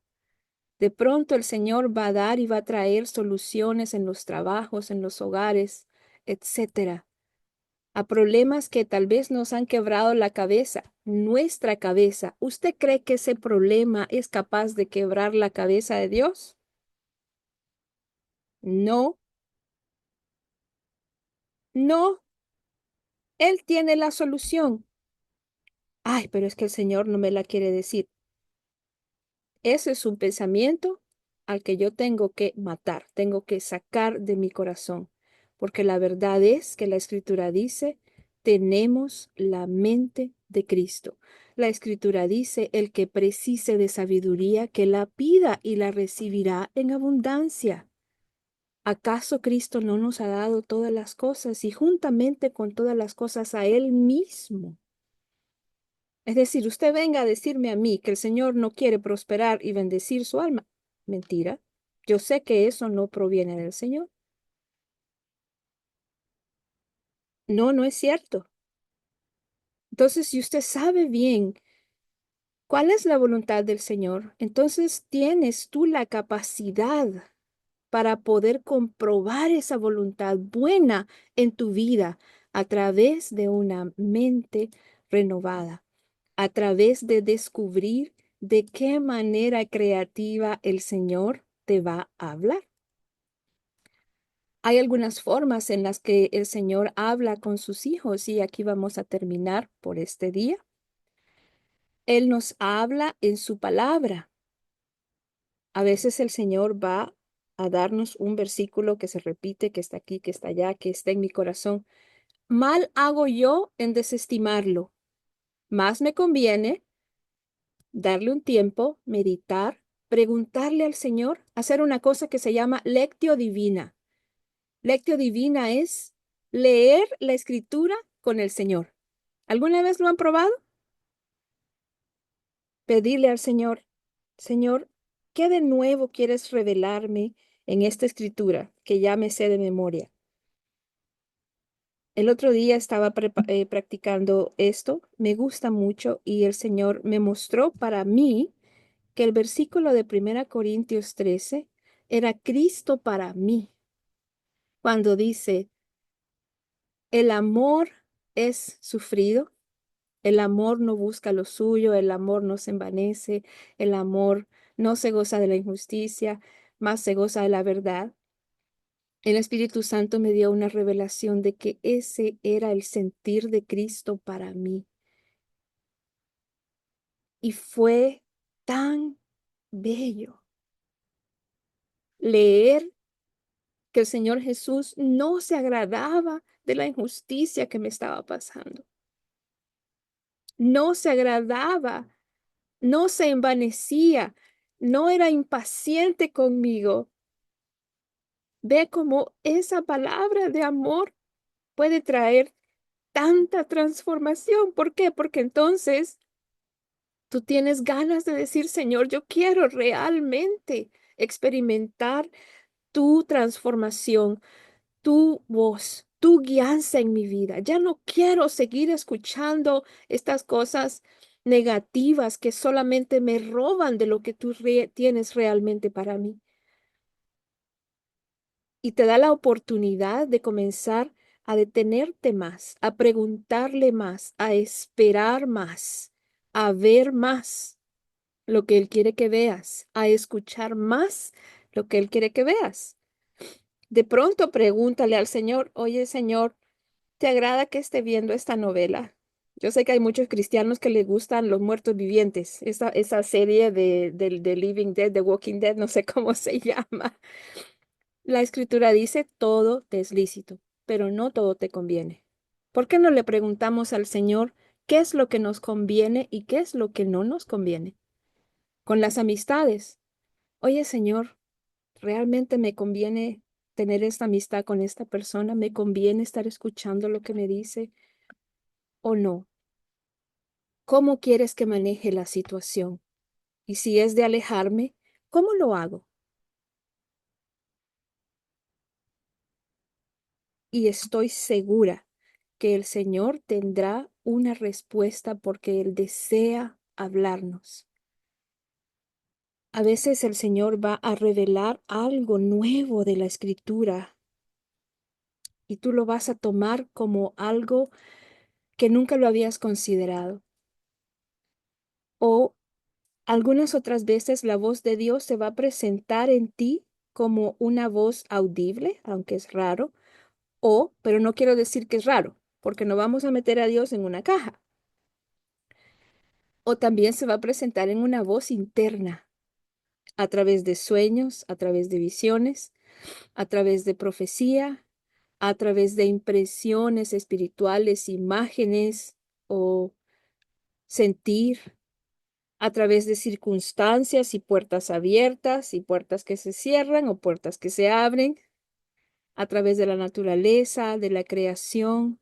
De pronto el Señor va a dar y va a traer soluciones en los trabajos, en los hogares, etcétera, a problemas que tal vez nos han quebrado la cabeza, nuestra cabeza. ¿Usted cree que ese problema es capaz de quebrar la cabeza de Dios? No, no. Él tiene la solución. Ay, pero es que el Señor no me la quiere decir. Ese es un pensamiento al que yo tengo que matar, tengo que sacar de mi corazón, porque la verdad es que la Escritura dice, tenemos la mente de Cristo. La Escritura dice, el que precise de sabiduría, que la pida y la recibirá en abundancia. ¿Acaso Cristo no nos ha dado todas las cosas y juntamente con todas las cosas a Él mismo? Es decir, usted venga a decirme a mí que el Señor no quiere prosperar y bendecir su alma. Mentira. Yo sé que eso no proviene del Señor. No, no es cierto. Entonces, si usted sabe bien cuál es la voluntad del Señor, entonces tienes tú la capacidad para poder comprobar esa voluntad buena en tu vida a través de una mente renovada, a través de descubrir de qué manera creativa el Señor te va a hablar. Hay algunas formas en las que el Señor habla con sus hijos y aquí vamos a terminar por este día. Él nos habla en su palabra. A veces el Señor va a darnos un versículo que se repite, que está aquí, que está allá, que está en mi corazón. Mal hago yo en desestimarlo. Más me conviene darle un tiempo, meditar, preguntarle al Señor, hacer una cosa que se llama lectio divina. Lectio divina es leer la escritura con el Señor. ¿Alguna vez lo han probado? Pedirle al Señor, Señor, ¿qué de nuevo quieres revelarme en esta escritura que ya me sé de memoria? El otro día estaba practicando esto, me gusta mucho y el Señor me mostró para mí que el versículo de 1 Corintios 13 era Cristo para mí, cuando dice, el amor es sufrido, el amor no busca lo suyo, el amor no se envanece, el amor no se goza de la injusticia, más se goza de la verdad. El Espíritu Santo me dio una revelación de que ese era el sentir de Cristo para mí. Y fue tan bello leer que el Señor Jesús no se agradaba de la injusticia que me estaba pasando. No se agradaba, no se envanecía, no era impaciente conmigo. Ve cómo esa palabra de amor puede traer tanta transformación. ¿Por qué? Porque entonces tú tienes ganas de decir, Señor, yo quiero realmente experimentar tu transformación, tu voz, tu guianza en mi vida. Ya no quiero seguir escuchando estas cosas negativas que solamente me roban de lo que tú tienes realmente para mí. Y te da la oportunidad de comenzar a detenerte más, a preguntarle más, a esperar más, a ver más lo que Él quiere que veas, a escuchar más lo que Él quiere que veas. De pronto pregúntale al Señor, oye Señor, ¿te agrada que esté viendo esta novela? Yo sé que hay muchos cristianos que les gustan los muertos vivientes, esa serie de Living Dead, de Walking Dead, no sé cómo se llama. La escritura dice, todo te es lícito, pero no todo te conviene. ¿Por qué no le preguntamos al Señor qué es lo que nos conviene y qué es lo que no nos conviene? Con las amistades. Oye, Señor, ¿realmente me conviene tener esta amistad con esta persona? ¿Me conviene estar escuchando lo que me dice o no? ¿Cómo quieres que maneje la situación? Y si es de alejarme, ¿cómo lo hago? Y estoy segura que el Señor tendrá una respuesta porque Él desea hablarnos. A veces el Señor va a revelar algo nuevo de la Escritura y tú lo vas a tomar como algo que nunca lo habías considerado. O algunas otras veces la voz de Dios se va a presentar en ti como una voz audible, aunque es raro, pero no quiero decir que es raro, porque no vamos a meter a Dios en una caja. O también se va a presentar en una voz interna, a través de sueños, a través de visiones, a través de profecía, a través de impresiones espirituales, imágenes o sentir, a través de circunstancias y puertas abiertas y puertas que se cierran o puertas que se abren, a través de la naturaleza, de la creación,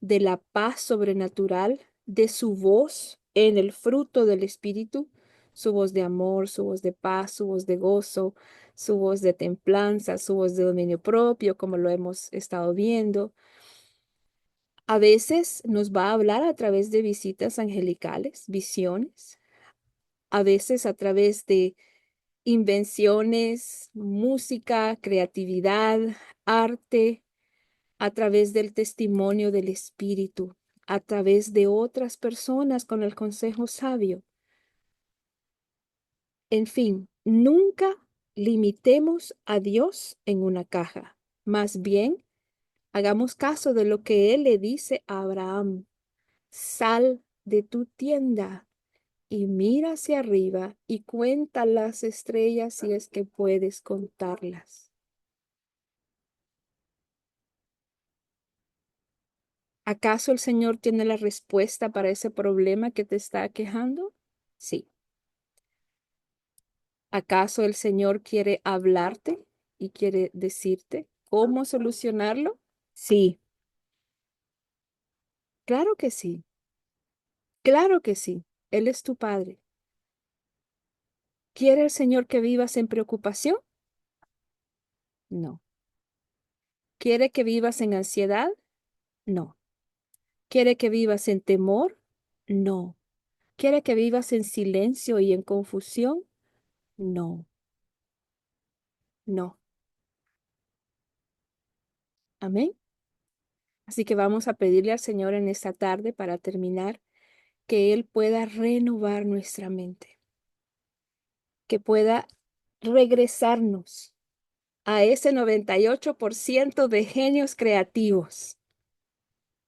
de la paz sobrenatural, de su voz en el fruto del Espíritu, su voz de amor, su voz de paz, su voz de gozo, su voz de templanza, su voz de dominio propio, como lo hemos estado viendo. A veces nos va a hablar a través de visitas angelicales, visiones, a veces a través de invenciones, música, creatividad, arte, a través del testimonio del Espíritu, a través de otras personas con el consejo sabio. En fin, nunca limitemos a Dios en una caja. Más bien, hagamos caso de lo que Él le dice a Abraham. Sal de tu tienda y mira hacia arriba y cuenta las estrellas si es que puedes contarlas. ¿Acaso el Señor tiene la respuesta para ese problema que te está aquejando? Sí. ¿Acaso el Señor quiere hablarte y quiere decirte cómo solucionarlo? Sí, claro que sí, claro que sí. Él es tu Padre. ¿Quiere el Señor que vivas en preocupación? No. ¿Quiere que vivas en ansiedad? No. ¿Quiere que vivas en temor? No. ¿Quiere que vivas en silencio y en confusión? No, no. Amén. Así que vamos a pedirle al Señor en esta tarde para terminar que Él pueda renovar nuestra mente, que pueda regresarnos a ese 98% de genios creativos.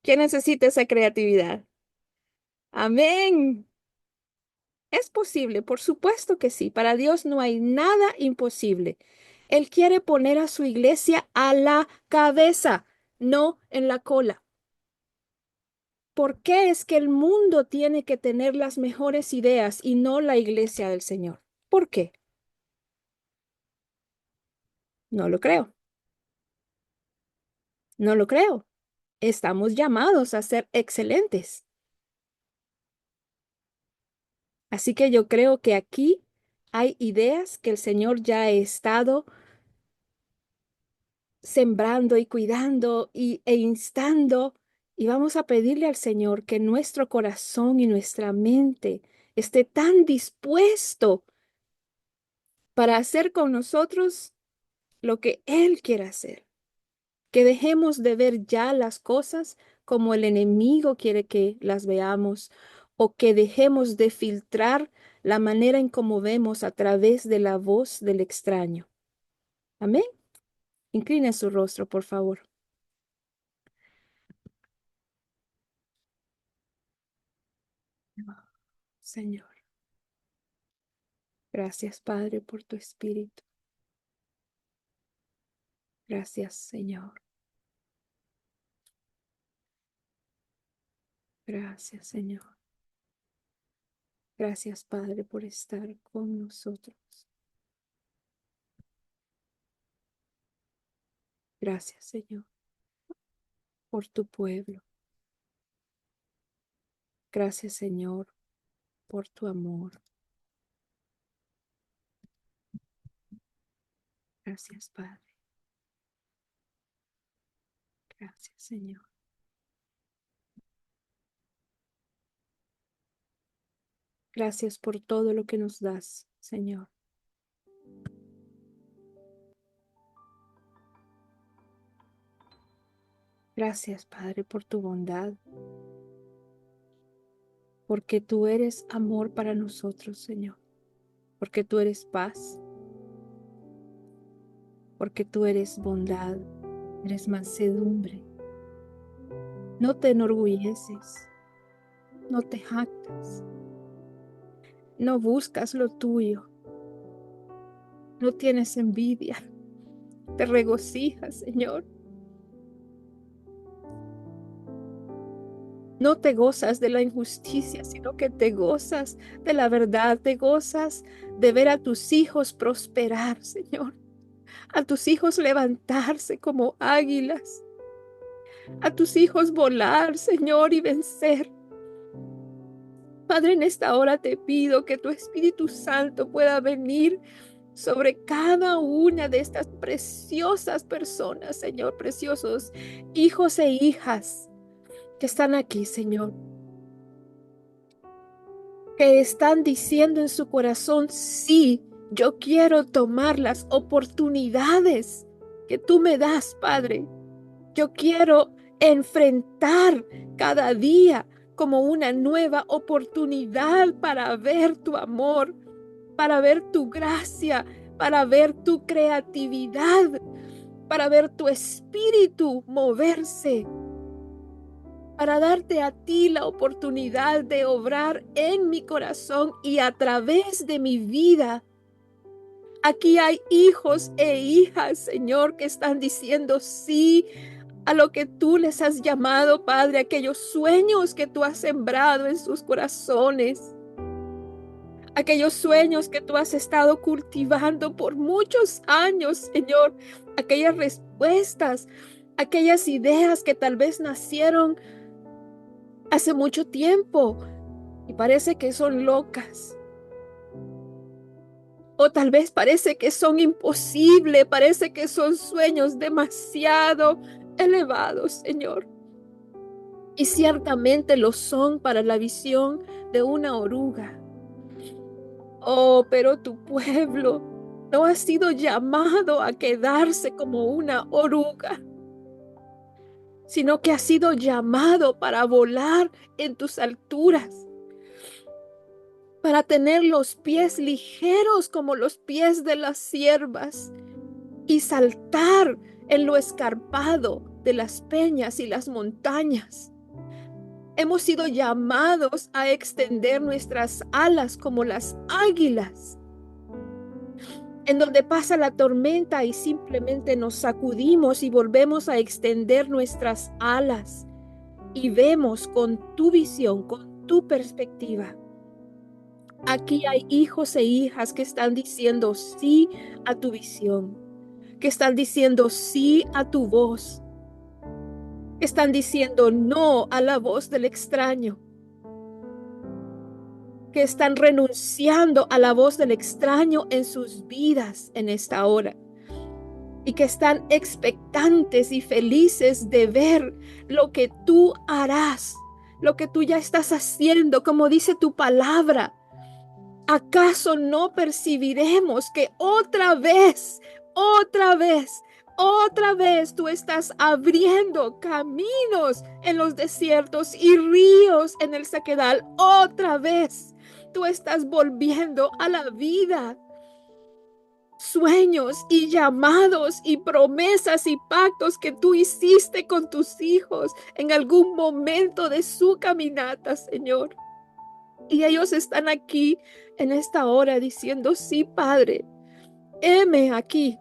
¿Quién necesita esa creatividad? Amén. ¿Es posible? Por supuesto que sí. Para Dios no hay nada imposible. Él quiere poner a su iglesia a la cabeza, no en la cola. ¿Por qué es que el mundo tiene que tener las mejores ideas y no la iglesia del Señor? ¿Por qué? No lo creo. No lo creo. Estamos llamados a ser excelentes. Así que yo creo que aquí hay ideas que el Señor ya ha estado sembrando y cuidando e instando. Y vamos a pedirle al Señor que nuestro corazón y nuestra mente esté tan dispuesto para hacer con nosotros lo que Él quiere hacer. que dejemos de ver ya las cosas como el enemigo quiere que las veamos, o que dejemos de filtrar la manera en cómo vemos a través de la voz del extraño. Amén. Incline su rostro, por favor. Señor, gracias, Padre, por tu espíritu. Gracias, Señor. Gracias, Señor. Gracias, Padre, por estar con nosotros. Gracias, Señor, por tu pueblo. Gracias, Señor, por tu amor. Gracias, Padre. Gracias, Señor. Gracias por todo lo que nos das, Señor. Gracias, Padre, por tu bondad, porque tú eres amor para nosotros, Señor, porque tú eres paz, porque tú eres bondad, eres mansedumbre. No te enorgulleces, no te jactas, no buscas lo tuyo, no tienes envidia, te regocijas, Señor. No te gozas de la injusticia, sino que te gozas de la verdad, te gozas de ver a tus hijos prosperar, Señor, a tus hijos levantarse como águilas, a tus hijos volar, Señor, y vencer. Padre, en esta hora te pido que tu Espíritu Santo pueda venir sobre cada una de estas preciosas personas, Señor, preciosos hijos e hijas que están aquí, Señor, que están diciendo en su corazón: sí, yo quiero tomar las oportunidades que tú me das, Padre. Yo quiero enfrentar cada día como una nueva oportunidad para ver tu amor, para ver tu gracia, para ver tu creatividad, para ver tu espíritu moverse, para darte a ti la oportunidad de obrar en mi corazón y a través de mi vida. Aquí hay hijos e hijas, Señor, que están diciendo sí a lo que tú les has llamado, Padre, aquellos sueños que tú has sembrado en sus corazones, aquellos sueños que tú has estado cultivando por muchos años, Señor, aquellas respuestas, aquellas ideas que tal vez nacieron hace mucho tiempo y parece que son locas. O tal vez parece que son imposibles, parece que son sueños demasiado elevados, Señor. Y ciertamente lo son para la visión de una oruga. Oh, pero tu pueblo no ha sido llamado a quedarse como una oruga, sino que ha sido llamado para volar en tus alturas, para tener los pies ligeros como los pies de las ciervas y saltar en lo escarpado de las peñas y las montañas. Hemos sido llamados a extender nuestras alas como las águilas, en donde pasa la tormenta y simplemente nos sacudimos y volvemos a extender nuestras alas y vemos con tu visión, con tu perspectiva. Aquí hay hijos e hijas que están diciendo sí a tu visión, que están diciendo sí a tu voz, que están diciendo no a la voz del extraño, que están renunciando a la voz del extraño en sus vidas en esta hora y que están expectantes y felices de ver lo que tú harás, lo que tú ya estás haciendo, como dice tu palabra. ¿Acaso no percibiremos que otra vez Otra vez tú estás abriendo caminos en los desiertos y ríos en el sequedal. Otra vez tú estás volviendo a la vida sueños y llamados y promesas y pactos que tú hiciste con tus hijos en algún momento de su caminata, Señor. Y ellos están aquí en esta hora diciendo, sí, Padre, heme aquí,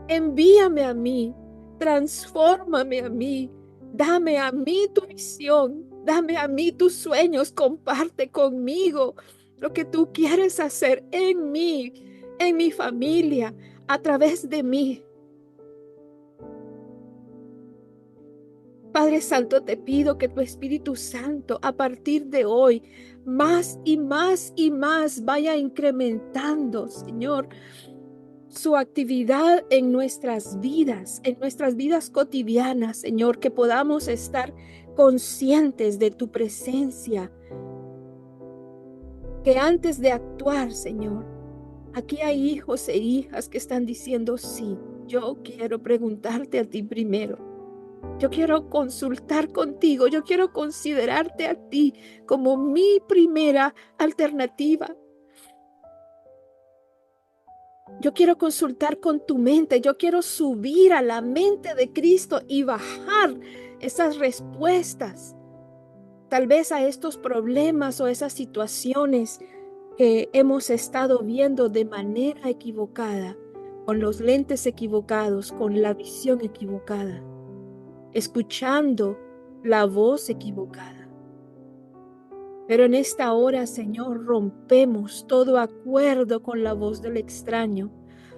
envíame a mí, transfórmame a mí, dame a mí tu visión, dame a mí tus sueños, comparte conmigo lo que tú quieres hacer en mí, en mi familia, a través de mí. Padre Santo, te pido que tu Espíritu Santo a partir de hoy más y más y más vaya incrementando, Señor, su actividad en nuestras vidas cotidianas, Señor, que podamos estar conscientes de tu presencia, que antes de actuar, Señor, aquí hay hijos e hijas que están diciendo, sí, yo quiero preguntarte a ti primero. Yo quiero consultar contigo, yo quiero considerarte a ti como mi primera alternativa. Yo quiero consultar con tu mente, yo quiero subir a la mente de Cristo y bajar esas respuestas, tal vez a estos problemas o esas situaciones que hemos estado viendo de manera equivocada, con los lentes equivocados, con la visión equivocada, escuchando la voz equivocada. Pero en esta hora, Señor, rompemos todo acuerdo con la voz del extraño.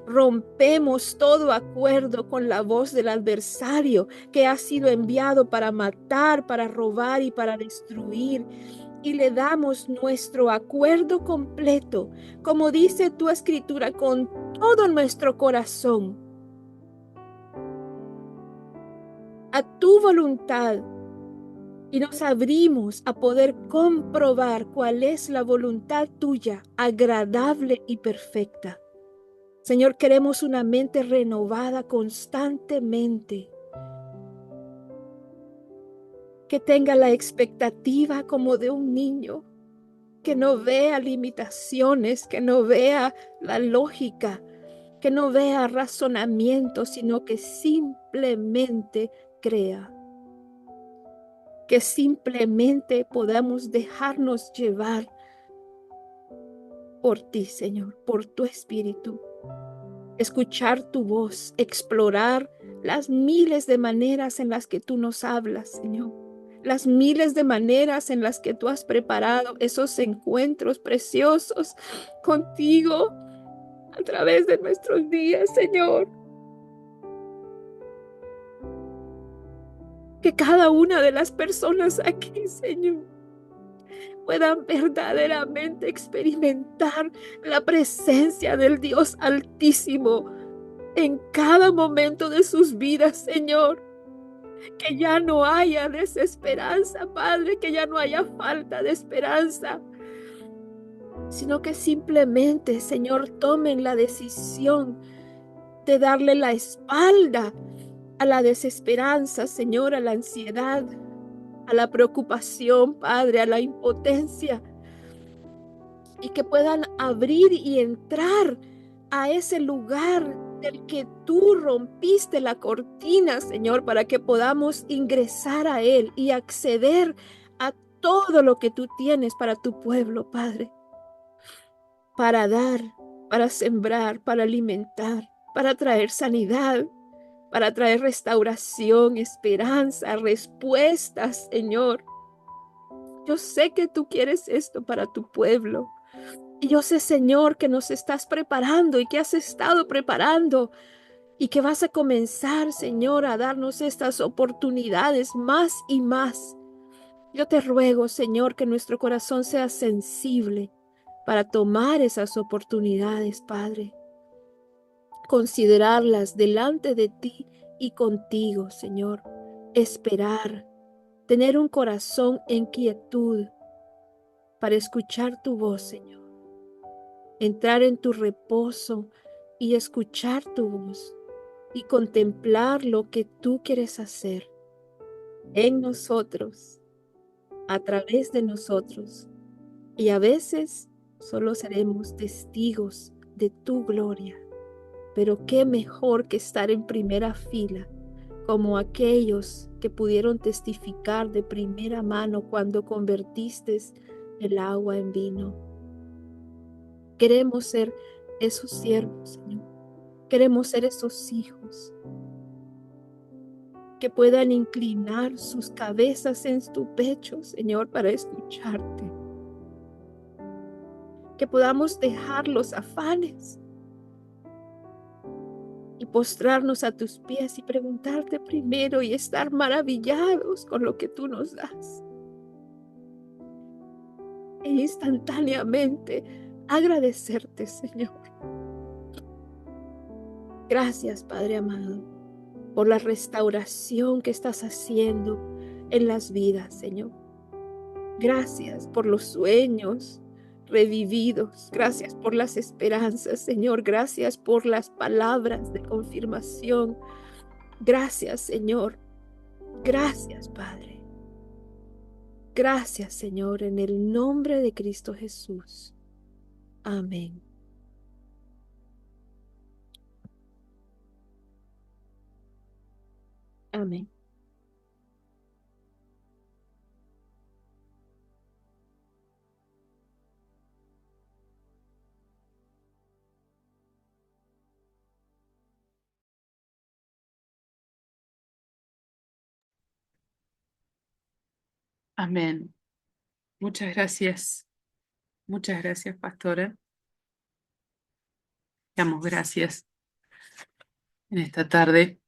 Rompemos todo acuerdo con la voz del adversario que ha sido enviado para matar, para robar y para destruir. Y le damos nuestro acuerdo completo, como dice tu escritura, con todo nuestro corazón, a tu voluntad. Y nos abrimos a poder comprobar cuál es la voluntad tuya, agradable y perfecta. Señor, queremos una mente renovada constantemente, que tenga la expectativa como de un niño, que no vea limitaciones, que no vea la lógica, que no vea razonamiento, sino que simplemente crea. Que simplemente podamos dejarnos llevar por ti, Señor, por tu Espíritu. Escuchar tu voz, explorar las miles de maneras en las que tú nos hablas, Señor. Las miles de maneras en las que tú has preparado esos encuentros preciosos contigo a través de nuestros días, Señor. Que cada una de las personas aquí, Señor, puedan verdaderamente experimentar la presencia del Dios Altísimo en cada momento de sus vidas, Señor. Que ya no haya desesperanza, Padre, que ya no haya falta de esperanza, sino que simplemente, Señor, tomen la decisión de darle la espalda a la desesperanza, Señor, a la ansiedad, a la preocupación, Padre, a la impotencia, y que puedan abrir y entrar a ese lugar del que tú rompiste la cortina, Señor, para que podamos ingresar a él y acceder a todo lo que tú tienes para tu pueblo, Padre, para dar, para sembrar, para alimentar, para traer sanidad, para traer restauración, esperanza, respuestas, Señor. Yo sé que tú quieres esto para tu pueblo. Y yo sé, Señor, que nos estás preparando y que has estado preparando y que vas a comenzar, Señor, a darnos estas oportunidades más y más. Yo te ruego, Señor, que nuestro corazón sea sensible para tomar esas oportunidades, Padre. Considerarlas delante de ti y contigo, Señor. Esperar, tener un corazón en quietud para escuchar tu voz, Señor. entrar en tu reposo y escuchar tu voz y contemplar lo que tú quieres hacer en nosotros, a través de nosotros. Y a veces solo seremos testigos de tu gloria. Pero qué mejor que estar en primera fila, como aquellos que pudieron testificar de primera mano cuando convertiste el agua en vino. Queremos ser esos siervos, Señor. Queremos ser esos hijos que puedan inclinar sus cabezas en tu pecho, Señor, para escucharte. Que podamos dejar los afanes y postrarnos a tus pies y preguntarte primero y estar maravillados con lo que tú nos das. E instantáneamente agradecerte, Señor. Gracias, Padre amado, por la restauración que estás haciendo en las vidas, Señor. Gracias por los sueños revividos. Gracias por las esperanzas, Señor. Gracias por las palabras de confirmación. Gracias, Señor. Gracias, Padre. Gracias, Señor, en el nombre de Cristo Jesús. Amén. Amén. Amén. Muchas gracias. Muchas gracias, pastora. Damos gracias en esta tarde.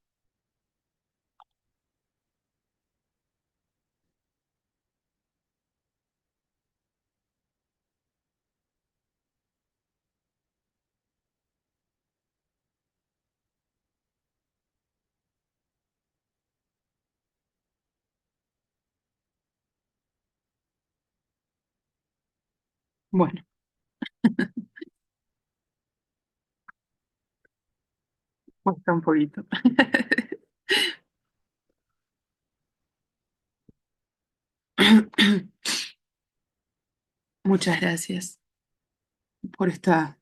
Bueno, cuesta un poquito. Muchas gracias por esta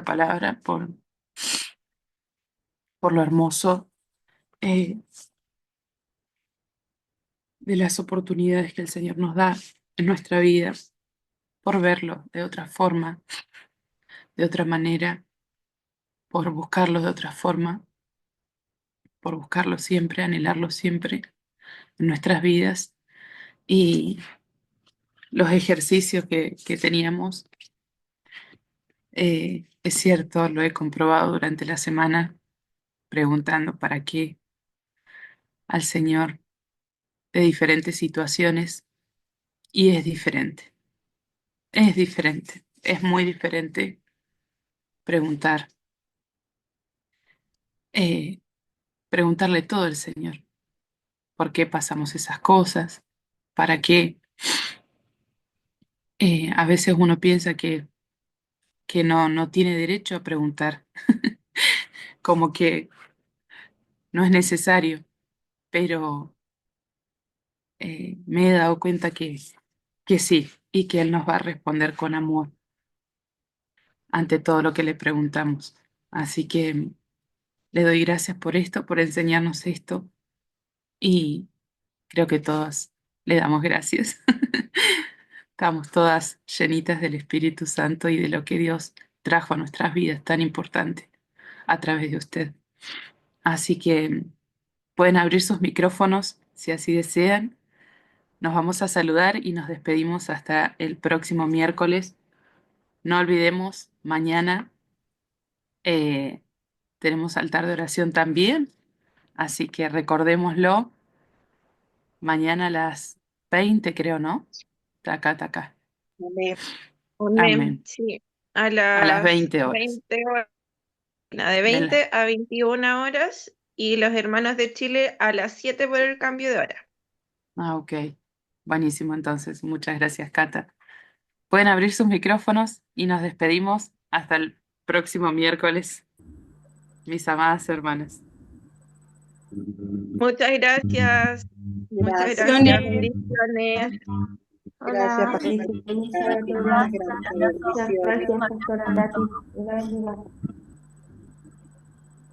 palabra, por lo hermoso eh, de las oportunidades que el Señor nos da en nuestra vida, por verlo de otra forma, de otra manera, por buscarlo de otra forma, por buscarlo siempre, anhelarlo siempre en nuestras vidas. Y los ejercicios que teníamos, es cierto, lo he comprobado durante la semana, preguntando para qué al Señor de diferentes situaciones, y es muy diferente preguntar, eh, preguntarle todo al Señor, por qué pasamos esas cosas, para qué. A veces uno piensa que no tiene derecho a preguntar, como que no es necesario, pero me he dado cuenta que sí, y que Él nos va a responder con amor ante todo lo que le preguntamos. Así que le doy gracias por esto, por enseñarnos esto, y creo que todas le damos gracias. Estamos todas llenitas del Espíritu Santo y de lo que Dios trajo a nuestras vidas tan importante a través de usted. Así que pueden abrir sus micrófonos si así desean. Nos vamos a saludar y nos despedimos hasta el próximo miércoles. No olvidemos, mañana eh, tenemos altar de oración también, así que recordémoslo, mañana a las 20, creo, ¿no? Taca, taca. Amén. Amén. Amén. Sí, a A las las 20 horas. 20 horas, de De la- 20 a 21 horas y los hermanos de Chile a las 7 por el cambio de hora. Ok. Buenísimo, entonces. Muchas gracias, Cata. Pueden abrir sus micrófonos y nos despedimos Hasta el próximo miércoles, mis amadas hermanas. Muchas gracias. Muchas Gracias. gracias. Bendiciones. Gracias, Hola, pastora. bendiciones a todas. Gracias, Gracias, bendiciones. pastora Tati. Dios la bendiga.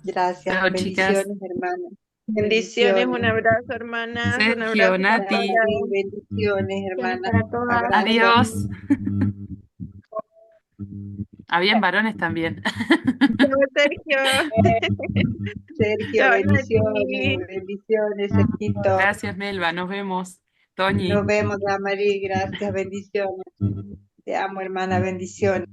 Gracias, Chao, chicas. bendiciones, hermana. Bendiciones. Un Bendiciones. abrazo, hermanas. Un Sergio, abrazo para Nati. todas. Bendiciones, hermana. Para todas. Abrazo. Adiós. Habían varones también. Chao, Sergio. Sergio, Chao, bendiciones, Nati. bendiciones, Sergito. Gracias, Melba. Nos vemos. Toñi. Nos vemos, Damari. Gracias, bendiciones. Te amo, hermana, bendiciones.